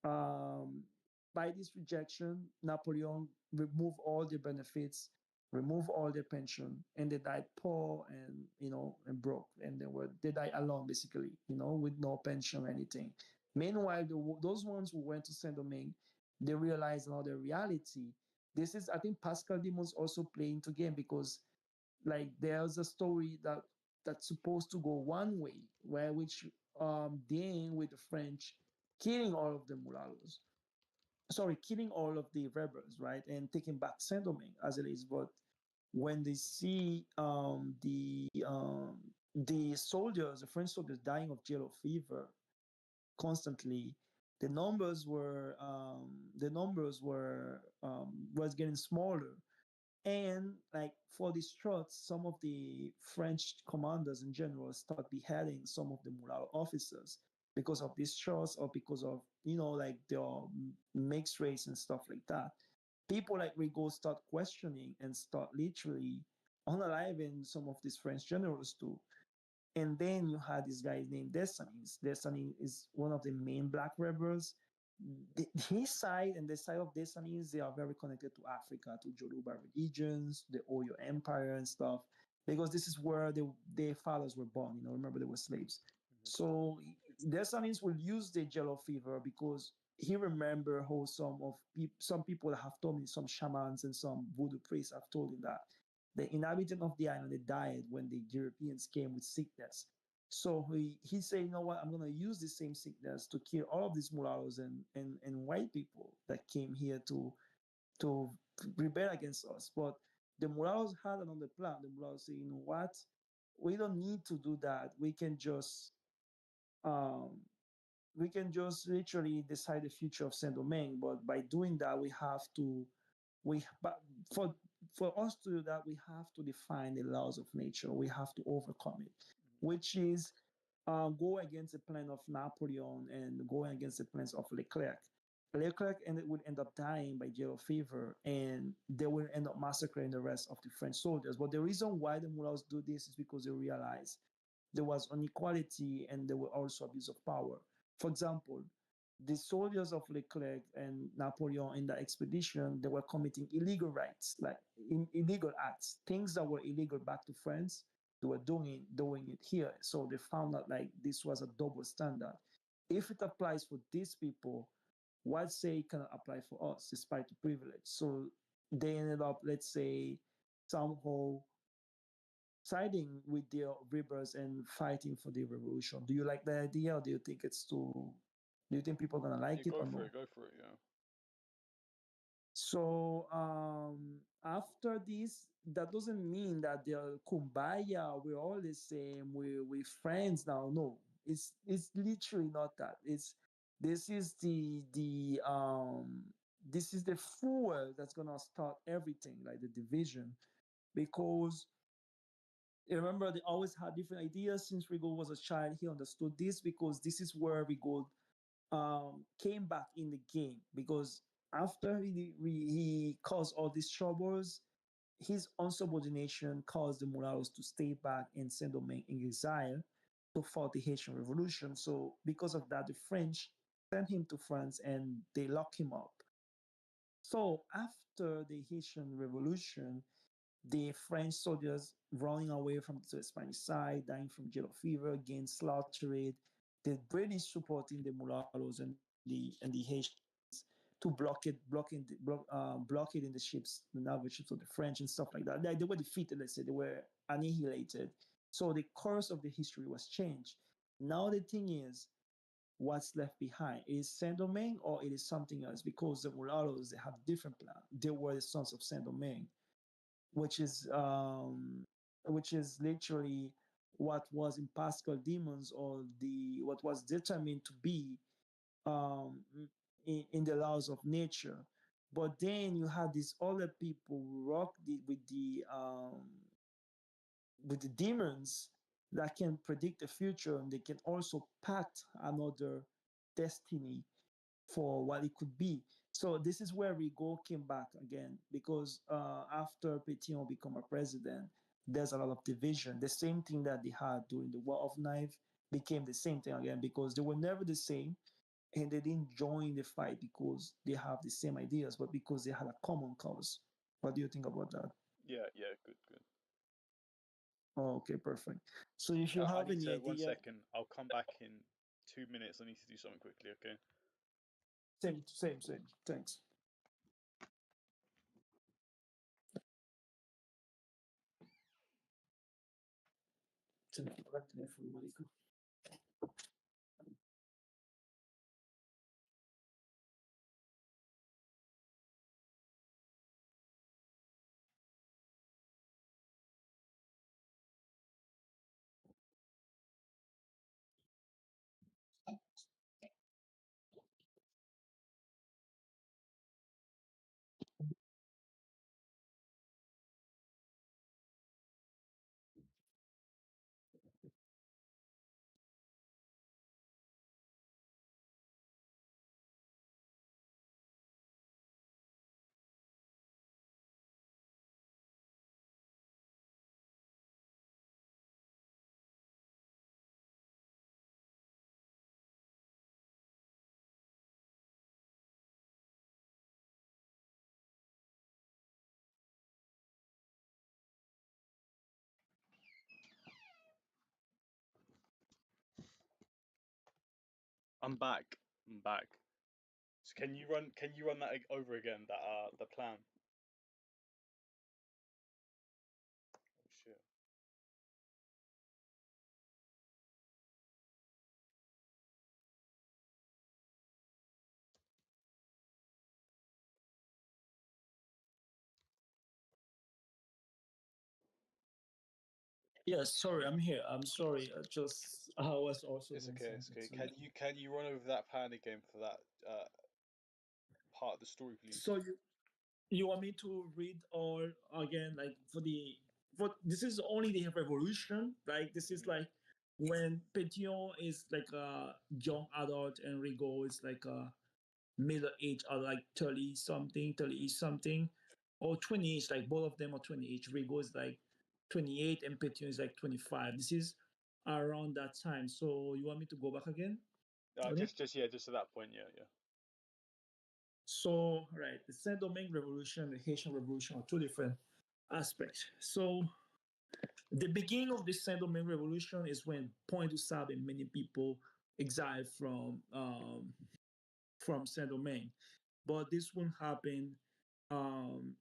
um, by this rejection, Napoleon removed all their benefits, removed all their pension, and they died poor and and broke, and they died alone basically, with no pension or anything. Meanwhile, those ones who went to Saint Domingue, they realized another reality. This is, I think, Pascal Dimon's also playing to game, because like there's a story that's supposed to go one way, where which dealing with the French killing all of the mulattoes, sorry, killing all of the rebels, right, and taking back Saint Domingue as it is. But when they see the soldiers, the French soldiers, dying of yellow fever constantly, the numbers were was getting smaller. And like, for these struts, some of the French commanders in general start beheading some of the mulatto officers because of these struts, or because of like their mixed race and stuff like that. people like Rigaud start questioning and start literally unaliving some of these French generals too. And then you had this guy named Dessalines. Dessalines is one of the main black rebels. His side and the side of Dessalines, they are very connected to Africa, to Yoruba religions, the Oyo Empire and stuff, because this is where their fathers were born. You know, remember they were slaves. So Dessalines will use the yellow fever because he remember how some people have told me, some shamans and some voodoo priests have told him that the inhabitant of the island they died when the Europeans came with sickness. So he said, you know what, I'm gonna use the same sickness to kill all of these mulattoes and white people that came here to rebel against us. But the mulattoes had another plan. The mulattoes say, you know what, we don't need to do that. Um, we can just literally decide the future of Saint Domingue. But by doing that, we have to but for for us to do that, we have to define the laws of nature. We have to overcome it, which is go against the plan of Napoleon and going against the plans of Leclerc. Leclerc would end up dying by yellow fever, and they will end up massacring the rest of the French soldiers. But the reason why the Mullahs do this is because they realize there was inequality and there were also abuse of power. For example, the soldiers of Leclerc and Napoleon in the expedition, they were committing illegal rights, like illegal acts, things that were illegal back to France. They were doing it here. So they found out like this was a double standard. If it applies for these people, why say it cannot apply for us despite the privilege? So they ended up, let's say, somehow siding with the rebels and fighting for the revolution. Do you like the idea, or do you think it's too? Do you think people are gonna Yeah, like it go or for no? it. Go for it. Yeah. So after this, that doesn't mean that they're kumbaya. We're all the same. We're friends now. No, it's literally not that. It's this is this is the fuel that's gonna start everything, like the division, because remember they always had different ideas. Since Rigo was a child, he understood this because this is where Rigo came back in the game, because after he caused all these troubles, his insubordination caused the Moralos to stay back in Saint Domingue in exile to fight the Haitian Revolution. So because of that, the French sent him to France and they locked him up. So after the Haitian Revolution, the French soldiers running away from the Spanish side, dying from yellow fever, again slaughtered. The British supporting the mulattoes and the Haitians to block it in the ships, the naval ships of the French and stuff like that. They were defeated. Let's say they were annihilated. So the course of the history was changed. Now the thing is, what's left behind is Saint Domingue or it is something else, because the mulattoes they have different plan. They were the sons of Saint Domingue, which is literally what was in Pascal demons, or the what was determined to be um, in the laws of nature. But then you have these other people who rock with the demons that can predict the future, and they can also pact another destiny for what it could be. So this is where Rigaud came back again, because after Pétion became a president, there's a lot of division. The same thing that they had during the War of Knives became the same thing again, because they were never the same, and they didn't join the fight because they have the same ideas, but because they had a common cause. What do you think about that? Yeah. Yeah. Good. Good. Oh, okay, perfect. So if you I have need any to. One idea, second. I'll come back in 2 minutes. I need to do something quickly. Okay. same. Thanks. I'm back. I'm back. So can you run that over again? That the plan. Oh shit. Yes, sorry, I'm here. I'm sorry. I was also It's doing okay. It's something. okay. So yeah. Can you run over that plan again for that part of the story, please? So you want me to read all again, like for this is only the revolution. Like this is Hmm. like when Petion is like a young adult and Rigaud is like a middle age or like 30 something, 30 something, or 20 age. Like both of them are 20 age. Rigaud is like 28 and Petion is like 25. This is around that time. So you want me to go back again on it? Just yeah, just to that point. Yeah, yeah. So, right, the Saint Domingue Revolution and the Haitian Revolution are two different aspects. So, the beginning of the Saint Domingue Revolution is when Point du Sable and many people exiled from Saint Domingue, but this won't happen um,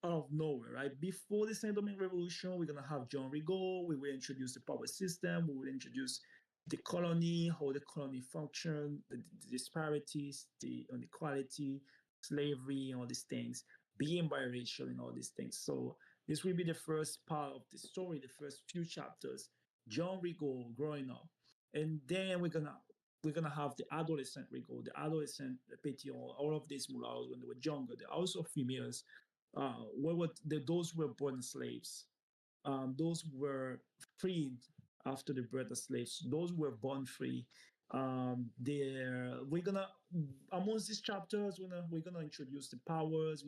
out of nowhere, right? Before the Saint Domingue Revolution, we're gonna have John Rigaud. We will introduce the power system. We will introduce the colony, how the colony function, the disparities, the inequality, slavery, and all these things, being biracial, and all these things. So this will be the first part of the story, the first few chapters. John Rigaud growing up, and then we're gonna have the adolescent Rigaud, the adolescent Pétion, all of these mulattoes when they were younger. They're also females those were born slaves. Those were freed after the birth of slaves. Those were born free. We're gonna amongst these chapters, we're gonna introduce the powers.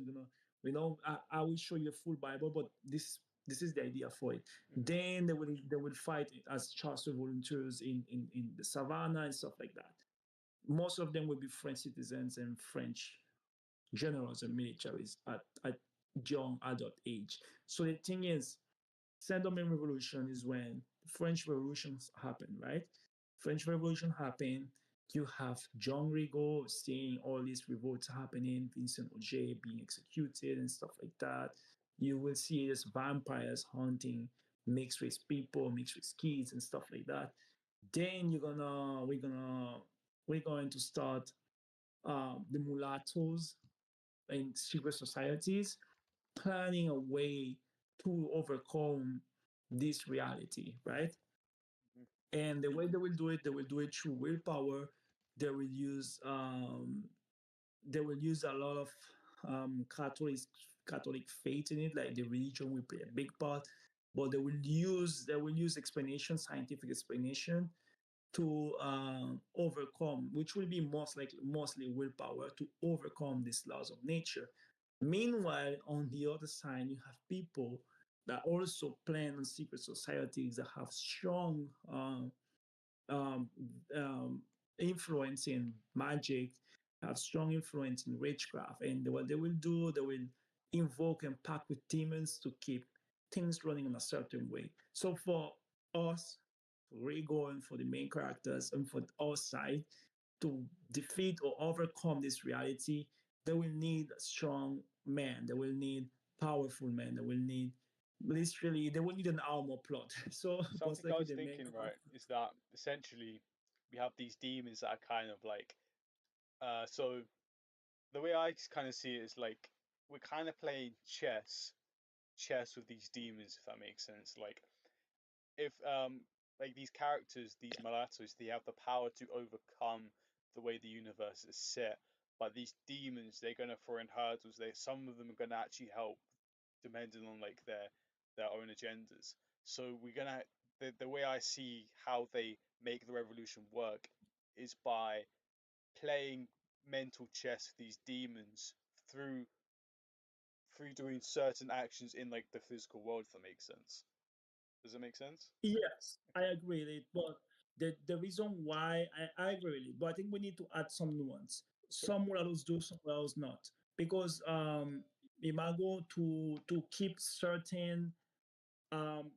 I will show you the full Bible, but this is the idea for it. Hmm. Then they will fight as Charter volunteers in the savannah and stuff like that. Most of them will be French citizens and French generals and militaries at young adult age. So the thing is, Saint-Domingue Revolution is when the French Revolution happened, right? French Revolution happened. You have John Rigaud seeing all these revolts happening, Vincent Auger being executed and stuff like that. You will see these vampires hunting mixed race people, mixed race kids and stuff like that. Then we're going to start the mulattoes in secret societies planning a way to overcome this reality, right? Hmm. And the way they will do it through willpower. They will use a lot of Catholic faith in it, like the religion will play a big part. But they will use explanation, scientific explanation, to overcome, which will be mostly willpower to overcome these laws of nature. Meanwhile, on the other side, you have people that also plan on secret societies that have strong um, um, influence in magic, have strong influence in witchcraft, and what they will do, they will invoke and pact with demons to keep things running in a certain way. So for us, for Rigo and for the main characters and for our side to defeat or overcome this reality, they will need strong men. They will need powerful men. They will need an armor plot. So most Something I likely was the main thinking, right, character. is that essentially we have these demons that are kind of like so the way I kind of see it is like we're kind of playing chess with these demons, if that makes sense. Like if like these characters, these mulattoes, they have the power to overcome the way the universe is set. But these demons, they're gonna throw in hurdles. Some of them are gonna actually help, depending on like their own agendas. So we're gonna the way I see how they make the revolution work is by playing mental chess with these demons through doing certain actions in like the physical world. If that makes sense. Does it make sense? Yes, I Okay. agree with it. But the reason why I agree with it, but I think we need to add some nuance. Okay. Some models do, some models not. Because Imago to keep certain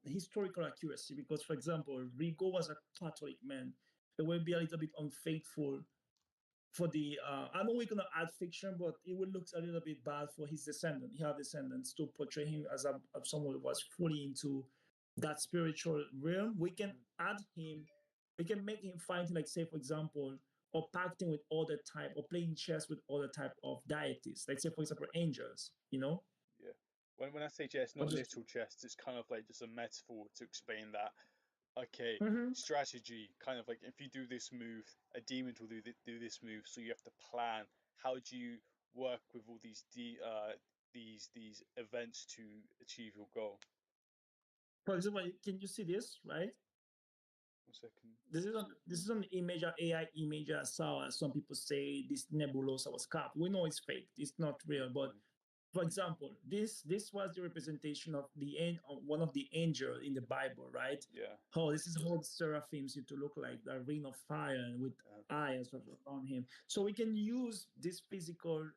historical accuracy. Because, for example, Rigo was a Catholic man. They will be a little bit unfaithful for the. I know we're gonna add fiction, but it will look a little bit bad for his descendant. He have descendants to portray him as someone who was fully into that spiritual realm. We can add him. We can make him fighting, like say for example, or pacting with other type, or playing chess with other type of deities. Like say for example, angels. You know. Yeah. When I say chess, Or not just. literal chess, it's kind of like just a metaphor to explain that. Okay, Mhm. strategy, kind of like if you do this move, a demon will do this move, so you have to plan. How do you work with all these events to achieve your goal? For example, can you see this right? 1 second. This is an image, an AI image I saw. Some people say this nebulosa was capped. We know it's fake. It's not real. But for example, this was the representation of one of the angel in the Bible, right? Yeah. Oh, this is how the seraphim seem to look like, the ring of fire and with eyes on him. So we can use this physical,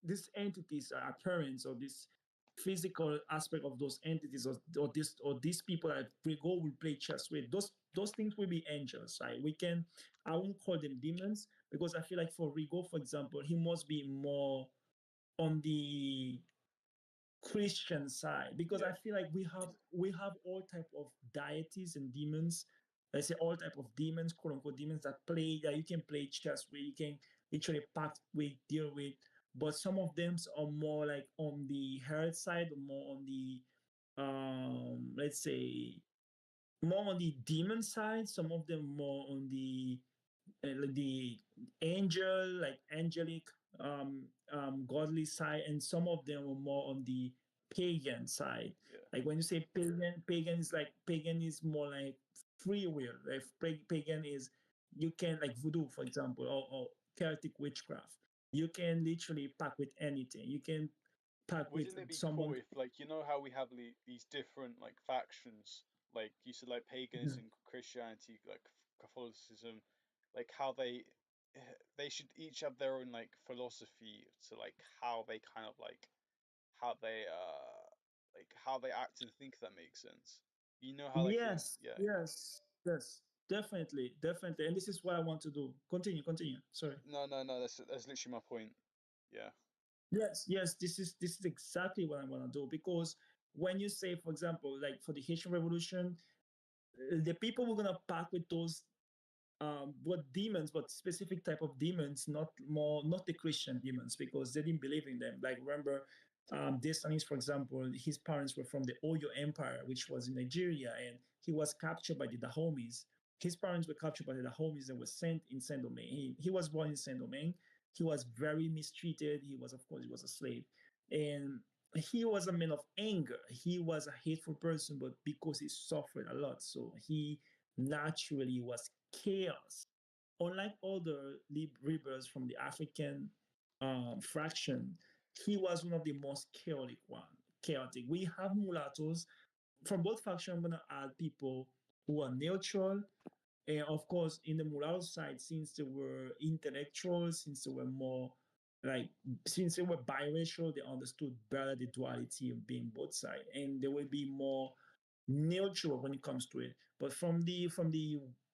these entities, appearance, or this physical aspect of those entities, or these people that we go will play chess with. Those things will be angels, right? We can. I won't call them demons because I feel like for Rigo, for example, he must be more on the Christian side because I Yeah. feel like we have all type of deities and demons. Let's say all type of demons, quote unquote demons that you can play chess with, you can literally pact with, deal with. But some of them are more like on the herd side, or more on the let's say more on the demon side. Some of them more on the angel, like angelic, godly side, and some of them are more on the pagan side. Yeah. Like when you say pagan is more like free will. Like pagan is, you can, like voodoo, for example, or Celtic witchcraft. You can literally pack with anything. You can pack with Wouldn't it be cool someone. if, like, you know how we have these different like factions, like you said, like paganism, Christianity, like Catholicism, like how they should each have their own like philosophy to like how they kind of like how they act and think. If that makes sense. You know how like Yes, yeah. yes, yes, definitely, definitely. And this is what I want to do. Continue, continue. Sorry. No, that's literally my point. Yeah. Yes, yes, this is exactly what I want to do because when you say, for example, like for the Haitian Revolution, the people were gonna pack with those what demons, but specific type of demons, not the Christian demons, because they didn't believe in them. Like remember, Desanis, for example, his parents were from the Oyo Empire, which was in Nigeria, and he was captured by the Dahomis. His parents were captured by the Dahomis and was sent in Saint Domingue. He was born in Saint Domingue. He was very mistreated. He was, of course, he was a slave, and he was a man of anger. He was a hateful person, but because he suffered a lot, so he naturally was chaos. Unlike other rebels from the African fraction, he was one of the most chaotic one. Chaotic. We have mulattoes from both factions. I'm gonna add people who are neutral, and of course, in the mulatto side, since they were intellectuals, since they were more like, since they were biracial, they understood better the duality of being both sides, and they will be more neutral when it comes to it. But from the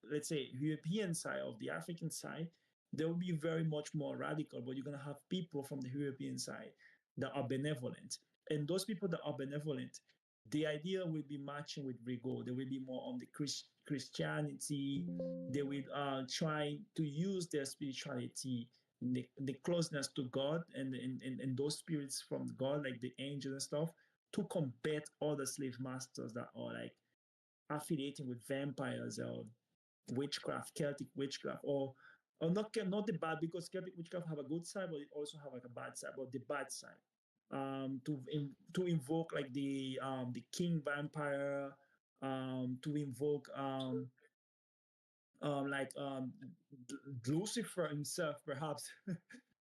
let's say European side, of the African side, they will be very much more radical. But you're gonna have people from the European side that are benevolent, and those people that are benevolent, the idea will be matching with Rigaud. They will be more on the Christianity. They will try to use their spirituality, the closeness to God, and those spirits from God, like the angels and stuff, to combat other slave masters that are like affiliating with vampires or witchcraft, Celtic witchcraft, or not the bad, because Celtic witchcraft have a good side, but it also have like a bad side. But the bad side, to invoke like the king vampire, to invoke like Lucifer himself, perhaps,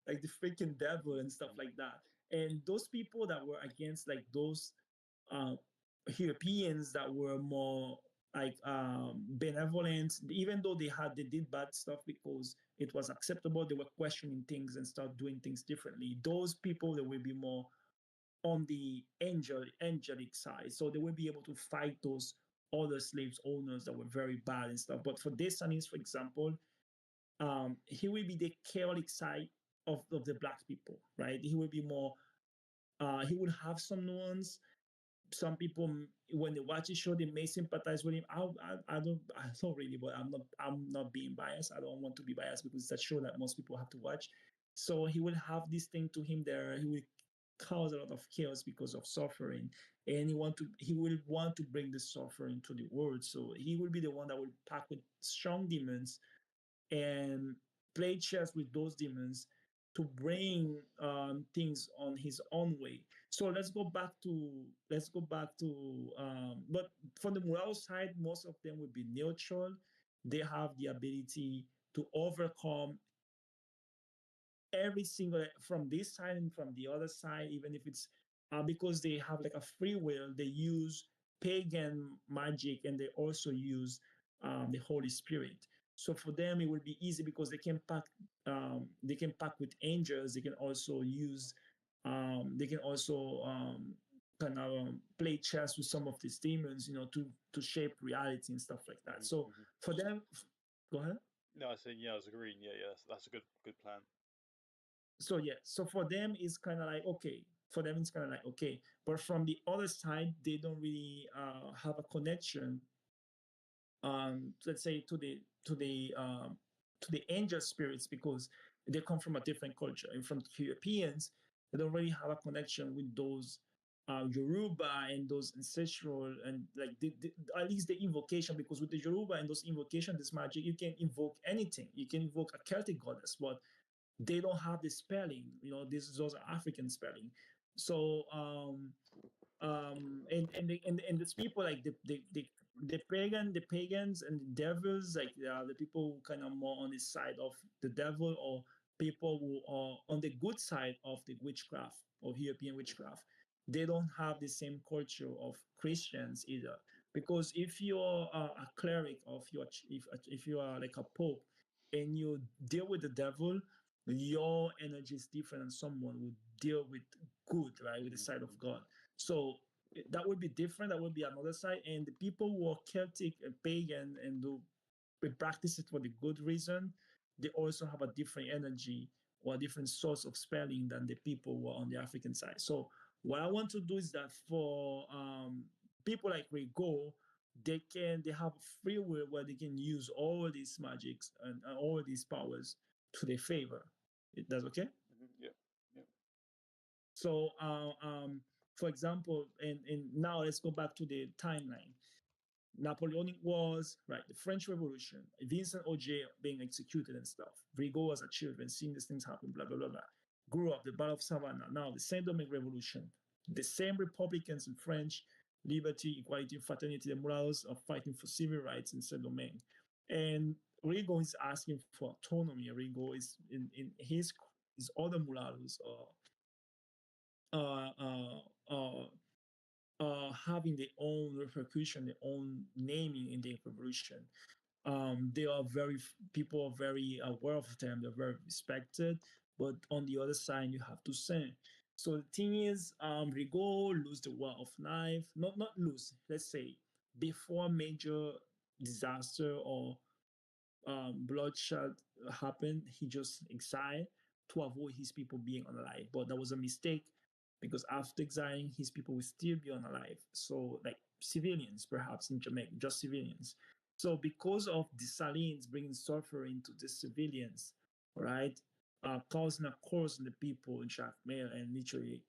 like the freaking devil and stuff like that. And those people that were against like those uh, Europeans that were more like benevolent, even though they did bad stuff because it was acceptable, they were questioning things and start doing things differently. Those people, they will be more on the angelic side, so they will be able to fight those other slaves owners that were very bad and stuff. But for Dessalines, for example, he will be the chaotic side of the black people, right? He will be more. He will have some nuance. Some people, when they watch the show, they may sympathize with him. I don't really, but I'm not being biased. I don't want to be biased because it's a show that most people have to watch. So he will have this thing to him there. He will cause a lot of chaos because of suffering, and he will want to bring the suffering to the world. So he will be the one that will pack with strong demons and play chess with those demons to bring things on his own way. So but from the moral side, most of them will be neutral. They have the ability to overcome every single from this side and from the other side, even if it's because they have like a free will. They use pagan magic and they also use the Holy Spirit. So for them, it will be easy because they can pack with angels. They can also use they can also kind of play chess with some of these demons, to shape reality and stuff like that. So Mm-hmm. for them, go ahead. No, I said yeah, I was agreeing. Yeah, yeah, that's a good plan. So yeah, so for them it's kind of like okay. For them it's kind of like okay, but from the other side they don't really have a connection, let's say to the angel spirits, because they come from a different culture, and from the Europeans they don't really have a connection with those Yoruba and those ancestral and like at least the invocation, because with the Yoruba and those invocation, this magic, you can invoke anything. You can invoke a Celtic goddess, but they don't have the spelling. This is also African spelling. So and these people like the pagans and the devils, like the people who kind of more on the side of the devil, or people who are on the good side of the witchcraft, of European witchcraft, they don't have the same culture of Christians either. Because if you're a cleric, or if you are like a pope and you deal with the devil, your energy is different than someone who deal with good, right, with the side of God. So that would be different. That would be another side. And the people who are Celtic and pagan and do we practice it for the good reason, they also have a different energy or a different source of spelling than the people who are on the African side. So what I want to do is that for people like Rigo, they have free will where they can use all these magics and all these powers to their favor. That's okay. Mm-hmm. Yeah, yeah. So, for example, and now let's go back to the timeline. Napoleonic Wars, right? The French Revolution, Vincent Auger being executed and stuff. Rigaud as a children, seeing these things happen, blah, blah, blah, blah. Grew up, the Battle of Savannah, now the Saint-Domingue Revolution. The same Republicans in French, liberty, equality, fraternity, the Morales are fighting for civil rights in Saint-Domingue. And Rigaud is asking for autonomy. Rigaud is in his other mulattoes uh, uh, uh, having their own repercussion, their own naming in the revolution. They are people are very aware of them. They're very respected. But on the other side, you have to say. So the thing is, Rigaud lose the war of knife. Not lose. Let's say before major disaster or bloodshed happened, he just exiled to avoid his people being alive. But that was a mistake because after exiling, his people will still be alive. So, like civilians, perhaps in Jamaica, just civilians. So, because of Dessalines bringing suffering to the civilians, right, causing a curse on the people in Jacmel and literally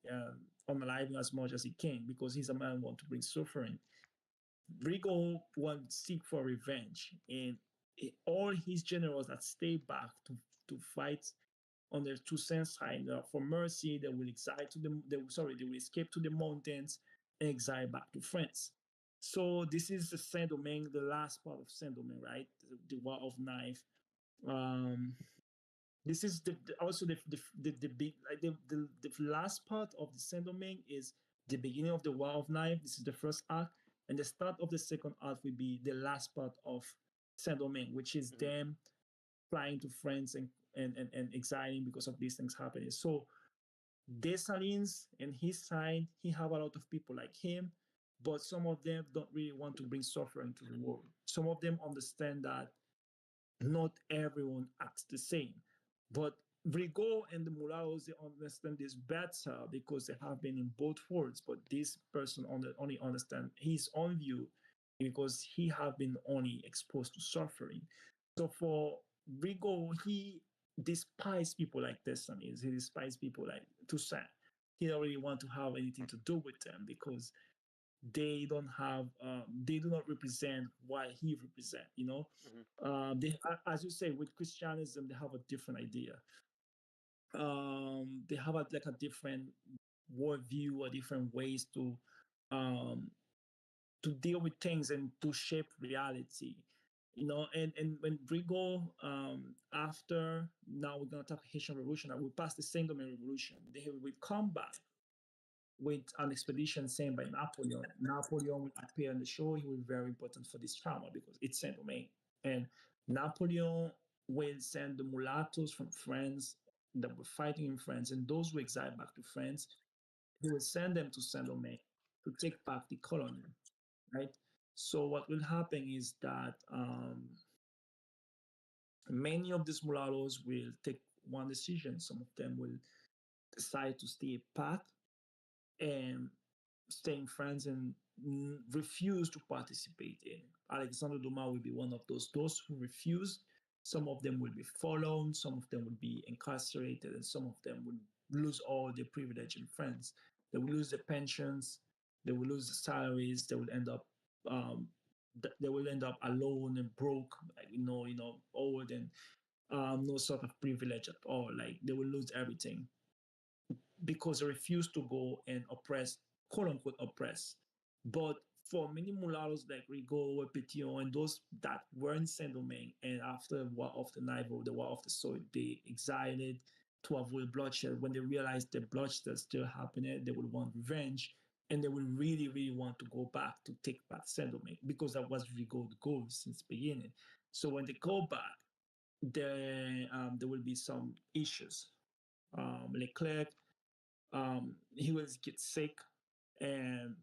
unaliving as much as he can because he's a man who wants to bring suffering. Rigo want to seek for revenge, and all his generals that stay back to fight on their two cents side for mercy, they will exile to the they will escape to the mountains and exile back to France. So this is the Saint Domingue, the last part of Saint Domingue, right? The War of Knife. Um, this is also the big like the last part of the Saint Domingue is the beginning of the War of Knife. This is the first act, and the start of the second act will be the last part of Saint Domingue, which is Mm-hmm. them flying to France and exiling because of these things happening. So Dessalines and his side, he have a lot of people like him. but some of them don't really want to bring suffering to the world. Some of them understand that not everyone acts the same. But Rigaud and the mulattoes, they understand this better because they have been in both worlds. But this person only understand his own view because he have been only exposed to suffering. So for Rigaud, he despises people like Destinies. He despises people like Toussaint. He don't really want to have anything to do with them because they do not represent what he represent. They, as you say, with Christianism, they have a different idea. They have like a different worldview or different ways um, to deal with things and to shape reality. And when Brigo, after now we're gonna talk Haitian Revolution, we passed the Saint Domingue Revolution. They will come back with an expedition sent by Napoleon. Napoleon will appear on the show. He will be very important for this drama because it's Saint Domingue. And Napoleon will send the mulattoes from France that were fighting in France and those who exiled back to France. He will send them to Saint Domingue to take back the colony, right? So what will happen is that many of these mulattoes will take one decision. Some of them will decide to stay back and staying friends and refuse to participate in. Alexander Dumas will be one of those. Those who refuse, some of them will be followed, some of them will be incarcerated, and some of them will lose all their privilege and friends. They will lose their pensions, they will lose the salaries, they will end up alone and broke, like, old and no sort of privilege at all. Like they will lose everything because they refuse to go and oppress, quote unquote, oppress. But for many mulattoes like Rigaud, Petillon, and those that were in Saint Domingue, and after the War of the Nile, the War of the Soil, they exiled to avoid bloodshed. When they realized the bloodshed still happening, they would want revenge, and they would really, really want to go back to take back Saint Domingue because that was Rigaud's goal since the beginning. So when they go back, there will be some issues. Leclerc, he will get sick, and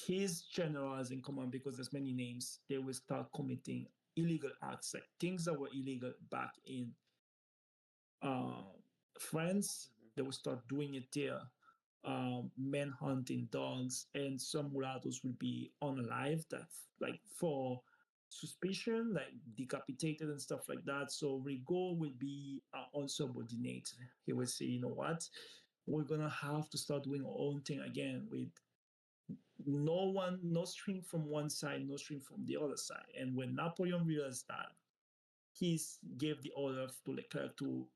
his generals in command, because there's many names, they will start committing illegal acts, like things that were illegal back in uh, France. They will start doing it there. Men hunting dogs, and some mulattoes will be unalived, that like for suspicion, like decapitated and stuff like that. So Rigaud will be unsubordinate. He will say, you know what, we're gonna have to start doing our own thing again with no string from one side, no string from the other side. And when Napoleon realized that, he gave the order to Leclerc to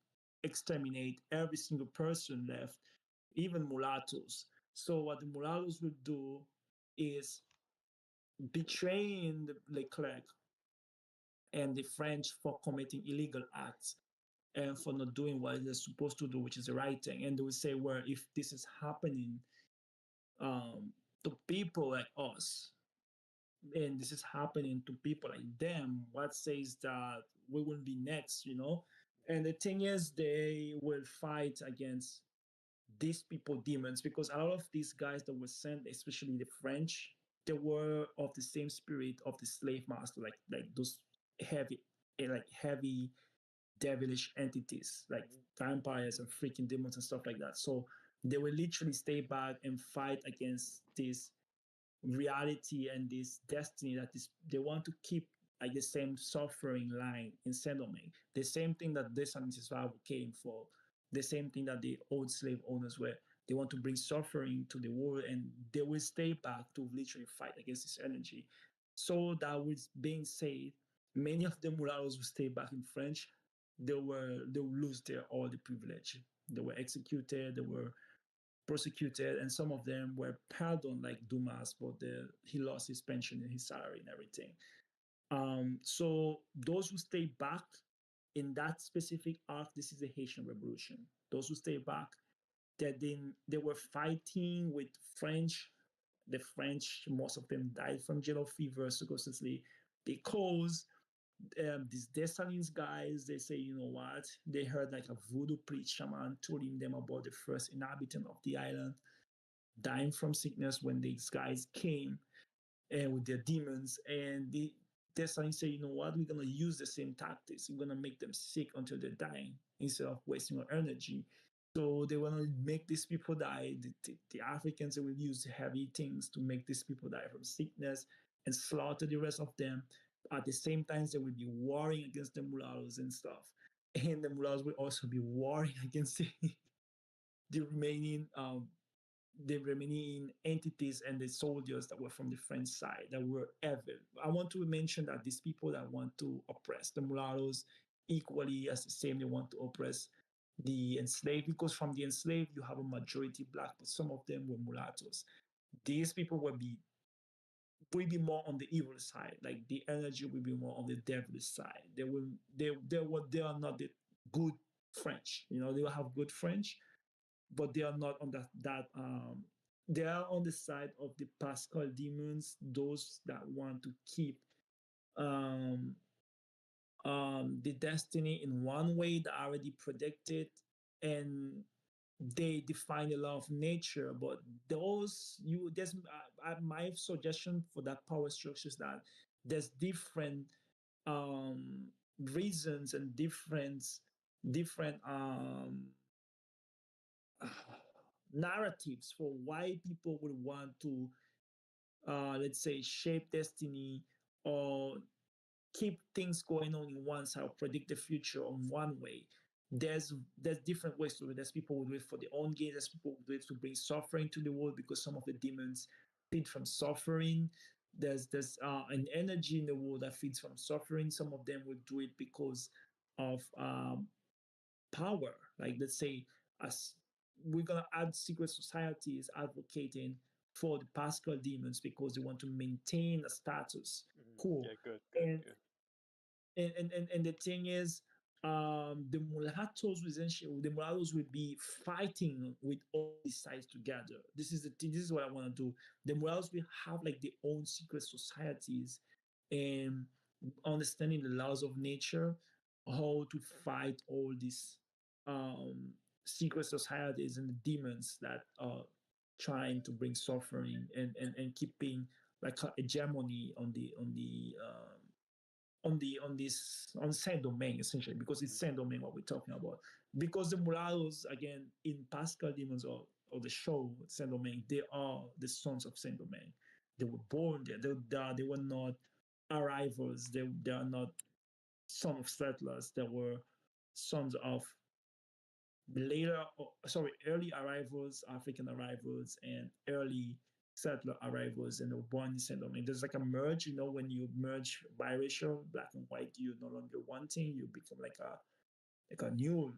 exterminate every single person left, even mulattoes. So what the mulattoes would do is betraying Leclerc and the French for committing illegal acts and for not doing what they're supposed to do, which is the right thing. And they would say, well, if this is happening to people like us, and this is happening to people like them, what says that we will be next? And the thing is, they will fight against these people demons because a lot of these guys that were sent, especially the French, they were of the same spirit of the slave master, like those heavy like heavy devilish entities, like vampires and freaking demons and stuff like that. So they will literally stay back and fight against this reality and this destiny that is they want to keep, like the same suffering line in settlement, the same thing that this and Mrs. came for, the same thing that the old slave owners were. They want to bring suffering to the world, and they will stay back to literally fight against this energy. So that with being said, many of the mulattoes will stay back in French. They will lose their all the privilege. They were executed. They were prosecuted, and some of them were pardoned, like Dumas, but he lost his pension and his salary and everything. So those who stay back in that specific arc, this is the Haitian Revolution. Those who stay back, they were fighting with French. The French, most of them died from yellow fever, supposedly, because these Dessalines guys, they say, you know what? They heard like a voodoo priest shaman telling them about the first inhabitant of the island. dying from sickness when these guys came and with their demons, and they're starting to say, you know what, we're gonna use the same tactics. We're gonna make them sick until they're dying instead of wasting our energy. So they want to make these people die. The Africans, they will use heavy things to make these people die from sickness and slaughter the rest of them. At the same time, they will be warring against the mulattoes and stuff. And the mulattoes will also be warring against the remaining the remaining entities and the soldiers that were from the French side that were evil. I want to mention that these people that want to oppress the mulattoes equally as the same, they want to oppress the enslaved, because from the enslaved you have a majority black, but some of them were mulattoes. These people will be more on the evil side, like the energy will be more on the devilish side. They are not the good French. They will have good French, but they are not on that they are on the side of the Pascal demons, those that want to keep um the destiny in one way that already predicted, and they define the law of nature. But those you there's my suggestion for that power structure is that there's different um reasons and different narratives for why people would want to, let's say, shape destiny or keep things going on in one side, predict the future on one way. There's different ways to do it. There's people who do it for their own gain. There's people who do it to bring suffering to the world, because some of the demons feed from suffering. There's an energy in the world that feeds from suffering. Some of them will do it because of power. Like, let's say, as we're gonna add secret societies advocating for the Pascal demons because they want to maintain a status quo. Yeah, good, good, And good. and the thing is, the mulattoes will be fighting with all these sides together. This is the thing. This is what I want to do. The mulattoes will have like their own secret societies, and understanding the laws of nature, how to fight all these um, secret societies and the demons that are trying to bring suffering, and keeping like a hegemony on Saint Domingue, essentially, because it's Saint Domingue what we're talking about. Because the mulattoes, again, in Pascal Demons, or the show Saint Domingue, they are the sons of Saint Domingue. They were born there. They were not arrivals. They are not sons of settlers. They were sons of later, sorry, early arrivals, African arrivals, and early settler arrivals, and the one settlement. There's like a merge, when you merge biracial, black and white, you're no longer one thing, you become like a new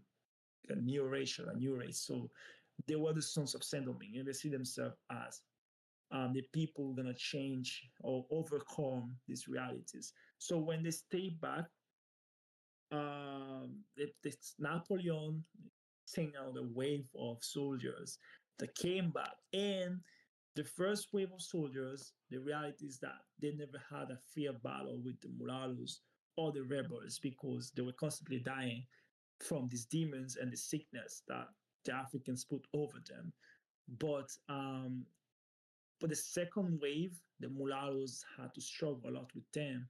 racial, a new race. So they were the sons of Saint Domingue, and they see themselves as the people gonna change or overcome these realities. So when they stay back, it's Napoleon sent out a wave of soldiers that came back. And the first wave of soldiers, the reality is that they never had a fair battle with the mulattoes or the rebels, because they were constantly dying from these demons and the sickness that the Africans put over them. But for the second wave, the mulattoes had to struggle a lot with them,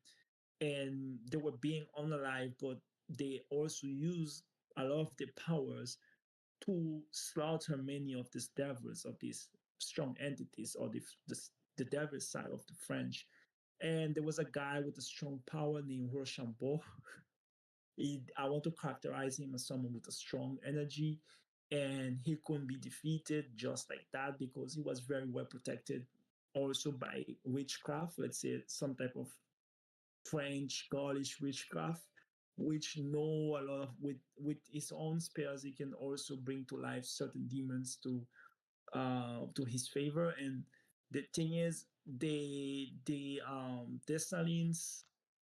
and they were being unalive, but they also used a lot of their powers to slaughter many of these devils, of these strong entities, or the devil side of the French. And there was a guy with a strong power named Rochambeau. I want to characterize him as someone with a strong energy, and he couldn't be defeated just like that, because he was very well protected also by witchcraft, let's say some type of French, Gaulish witchcraft, which know a lot of with his own spells, he can also bring to life certain demons to his favor. And the thing is, the Dessalines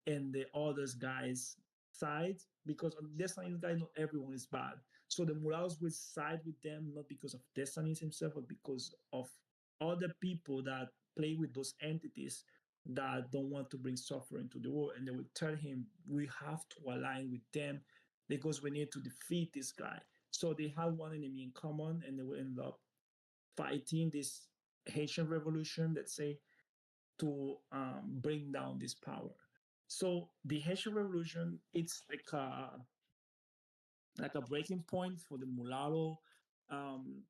and the others guys side, because on Dessalines guys, not everyone is bad. So the Mulattoes will side with them, not because of Dessalines himself, but because of other people that play with those entities that don't want to bring suffering to the world. And they will tell him, we have to align with them because we need to defeat this guy. So they have one enemy in common, and they will end up fighting this Haitian revolution, let's say, to bring down this power. So the Haitian revolution, it's like a breaking point for the mulatto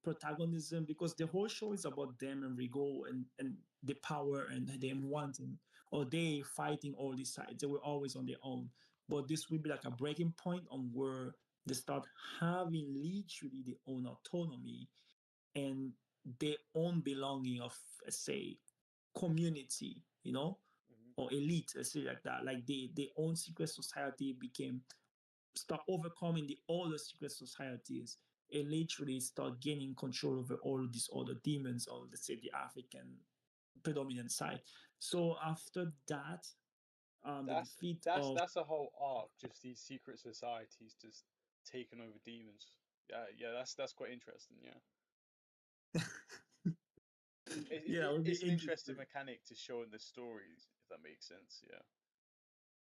protagonism, because the whole show is about them and Rigaud and the power and them wanting, or they fighting all these sides. They were always on their own. But this will be like a breaking point on where they start having literally their own autonomy and their own belonging of, let's say, community, Hmm. or elite, let's say like that. Like their own secret society became start overcoming the other secret societies and literally start gaining control over all of these other demons, or let's say the African predominant side. So after that, the That's defeat that's of that's a whole arc. Just these secret societies just taking over demons. Yeah, yeah, that's quite interesting. Yeah, yeah, it would be it's an interesting interesting. mechanic to show in the stories, if that makes sense. Yeah.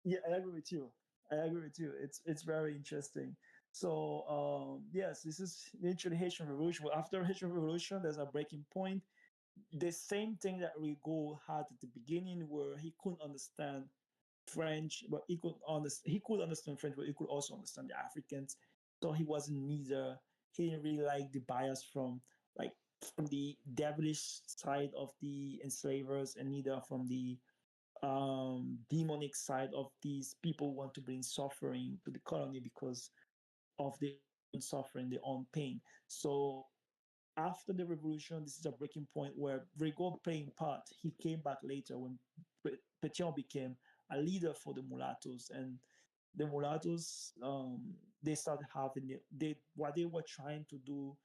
Yeah, I agree with you. I agree with you. It's very interesting. So yes, this is literally Haitian Revolution. Well, after Haitian Revolution, there's a breaking point. The same thing that Rigaud had at the beginning, where he couldn't understand French, but he could understand French, but he could also understand the Africans. So he wasn't neither. He didn't really like the bias like from the devilish side of the enslavers, and neither from the demonic side of these people who want to bring suffering to the colony because of their own suffering, their own pain. So after the revolution, this is a breaking point where Rigaud playing part. He came back later when Petion became a leader for the mulattoes, and the mulattoes they started having they what they were trying to do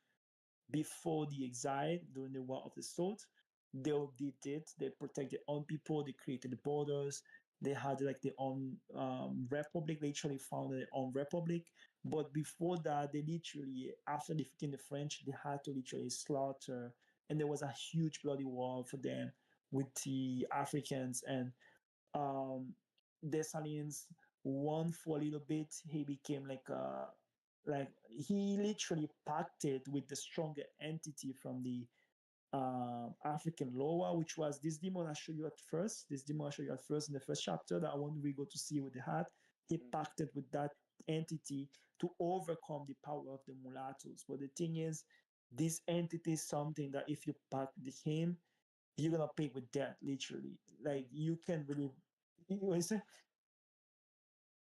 before the exile during the War of the Salt. They did it. They protect their own people. They created the borders. They had like their own republic. They literally founded their own republic. But before that, they literally, after defeating the French, they had to literally slaughter. And there was a huge bloody war for them with the Africans. And um, Dessalines won for a little bit. He became like he literally pacted with the stronger entity from the African Loa, which was this demon I showed you at first. This demon I showed you at first in the first chapter that I want we go to see with the hat. He Mm. pacted with that entity to overcome the power of the mulattoes. But the thing is, this entity is something that if you pact with him, you're gonna pay with death, literally. Like Mm. you can really, you know,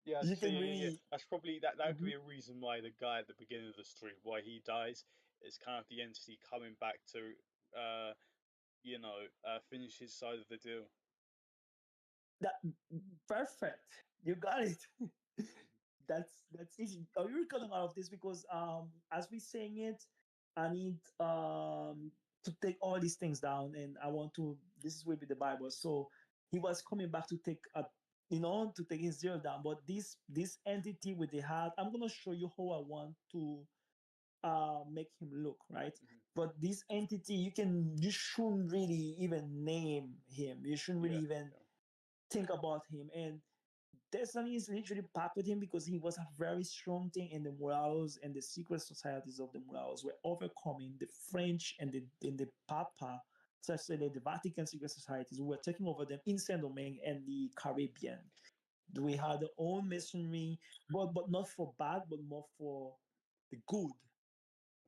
Yeah, you so can yeah. really. That's probably that could Mhm. be a reason why the guy at the beginning of the story, why he dies, is kind of the entity coming back to, uh, finish his side of the deal. That perfect. You got it. That's easy. Are you recording all of this? Because as we saying it, I need to take all these things down, and I want to. This will be the Bible. So he was coming back to take a, to take his zero down. But this entity with the heart, I'm gonna show you how I want to make him look, right? Hmm. But this entity, you shouldn't really even name him. You shouldn't really Yeah, even yeah. think about him. And Destiny is literally packed with him because he was a very strong thing in the Moralos, and the secret societies of the Moralos were overcoming the French and the Papa, such as the Vatican secret societies, who were taking over them in Saint Domingue and the Caribbean. We had our own masonry, but not for bad, but more for the good.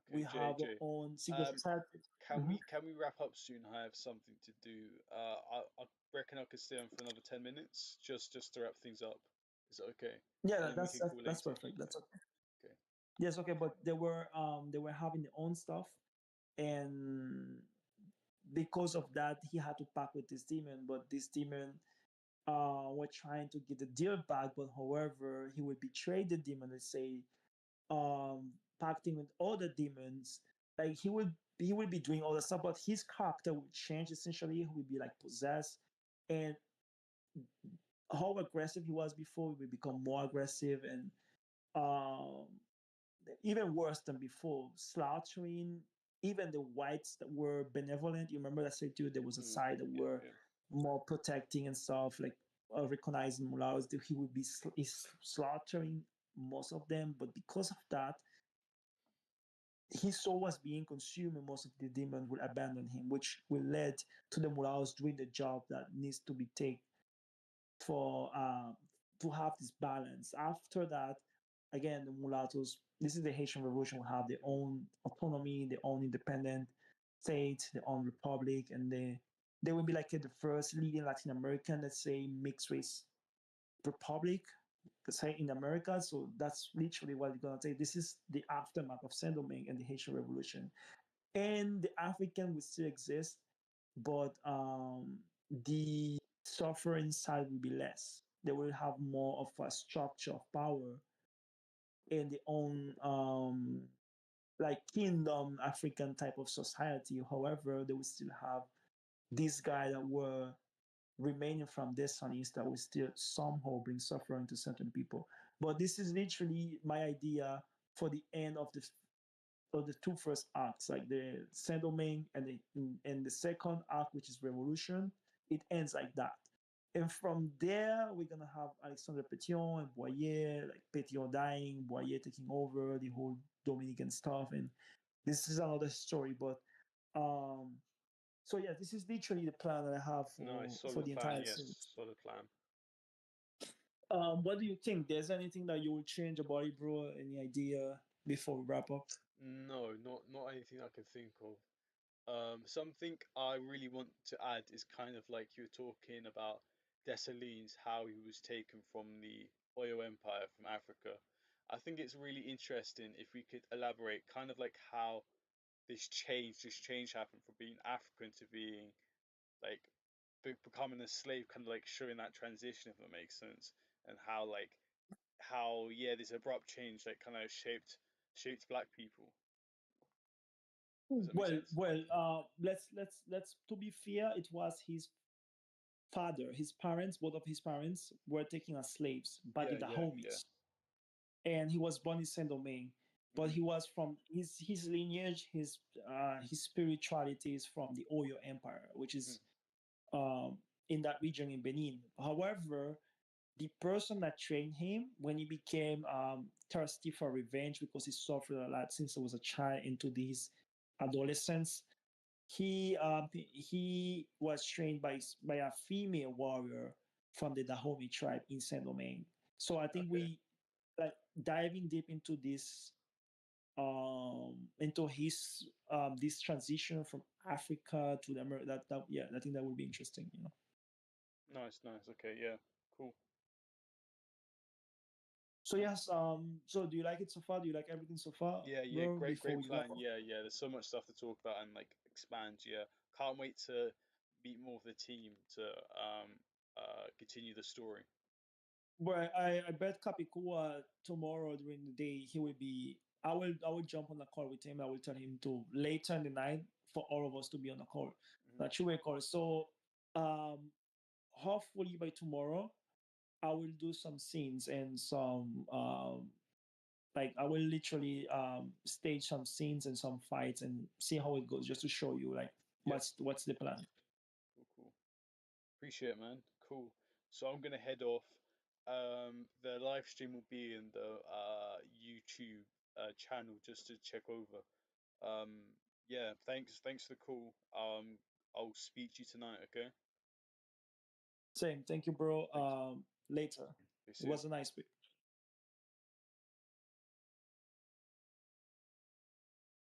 We Okay, have our JJ. own secret Um, society. can Mhm. we wrap up soon? I have something to do. I reckon I could stay on for another 10 minutes, just to wrap things up. Is that okay? Yeah, And then we that's, can that's call that's later. perfect. That's Yeah. okay. Okay. Yes, okay, but they were having their own stuff, and because of that, he had to pack with this demon. But this demon were trying to get the deal back. But however, he would betray the demon and say, pacting with other demons. Like he would be doing all the stuff, but his character would change essentially. He would be like possessed, and how aggressive he was before, he would become more aggressive, and um, even worse than before, slaughtering even the whites that were benevolent. You remember that I said to you there was a Mm. side that Yeah, were yeah. more protecting and stuff, like recognizing mulattoes. That he would be slaughtering most of them, but because of that, his soul was being consumed, and most of the demons will abandon him, which will lead to the mulattoes doing the job that needs to be taken for to have this balance. After that, again, the mulattoes. This is the Haitian Revolution. Will have their own autonomy, their own independent state, their own republic, and they will be like the first leading Latin American, let's say, mixed race republic, let's say in America. So that's literally what it's gonna take. This is the aftermath of Saint Domingue and the Haitian Revolution, and the African will still exist, but the suffering side will be less. They will have more of a structure of power in their own like kingdom African type of society. However, they will still have these guys that were remaining from destinies that will still somehow bring suffering to certain people. But this is literally my idea for the end of the two first acts, like the Saint Domingue and the second act, which is Revolution. It ends like that. And from there, we're gonna have Alexandre Petion and Boyer, like Petion dying, Boyer taking over the whole Dominican stuff, and this is another story. But um, so yeah, this is literally the plan that I have Nice, for solid the plan. entire Yes, series. solid plan. What do you think? There's anything that you will change about it, bro? Any idea before we wrap up? No, not anything I can think of. Something I really want to add is kind of like you were talking about Dessalines, how he was taken from the Oyo Empire from Africa. I think it's really interesting if we could elaborate kind of like how this change happened from being African to being like becoming a slave, kind of like showing that transition, if that makes sense, and how yeah, this abrupt change like kind of shaped black people. Does that make sense? Let's to be fair, it was his father, his parents, both of his parents were taken as slaves by the Yeah, yeah, yeah. Dahomis, and he was born in Saint Domingue. But Mm, he was from his lineage, his spirituality is from the Oyo Empire, which mm, is um, in that region in Benin. However, the person that trained him when he became thirsty for revenge because he suffered a lot since he was a child into his adolescence, he was trained by a female warrior from the Dahomey tribe in Saint Domingue. So I think okay. we like diving deep into his this transition from Africa to the America. That yeah, I think that would be interesting. You know. Nice, nice. Okay, yeah, cool. So yes. So do you like it so far? Do you like everything so far, Yeah, yeah, bro? great, Before great we wrap plan. up. Yeah, yeah. There's so much stuff to talk about and like expand. Yeah, can't wait to meet more of the team to continue the story. Well, I bet Kapikua tomorrow during the day he will be. I will jump on a call with him. I will tell him to later in the night for all of us to be on a call, Hmm. a two-way call. So um, hopefully by tomorrow I will do some scenes and some like I will literally stage some scenes and some fights and see how it goes, just to show you like Yep. what's the plan. Cool, cool. Appreciate it, man. Cool. So I'm gonna head off. The live stream will be in the YouTube channel just to check over. Um, yeah. Thanks for the call. I'll speak to you tonight. Okay. Same. Thank you, bro. Thanks. Later. See you It soon. was a nice week.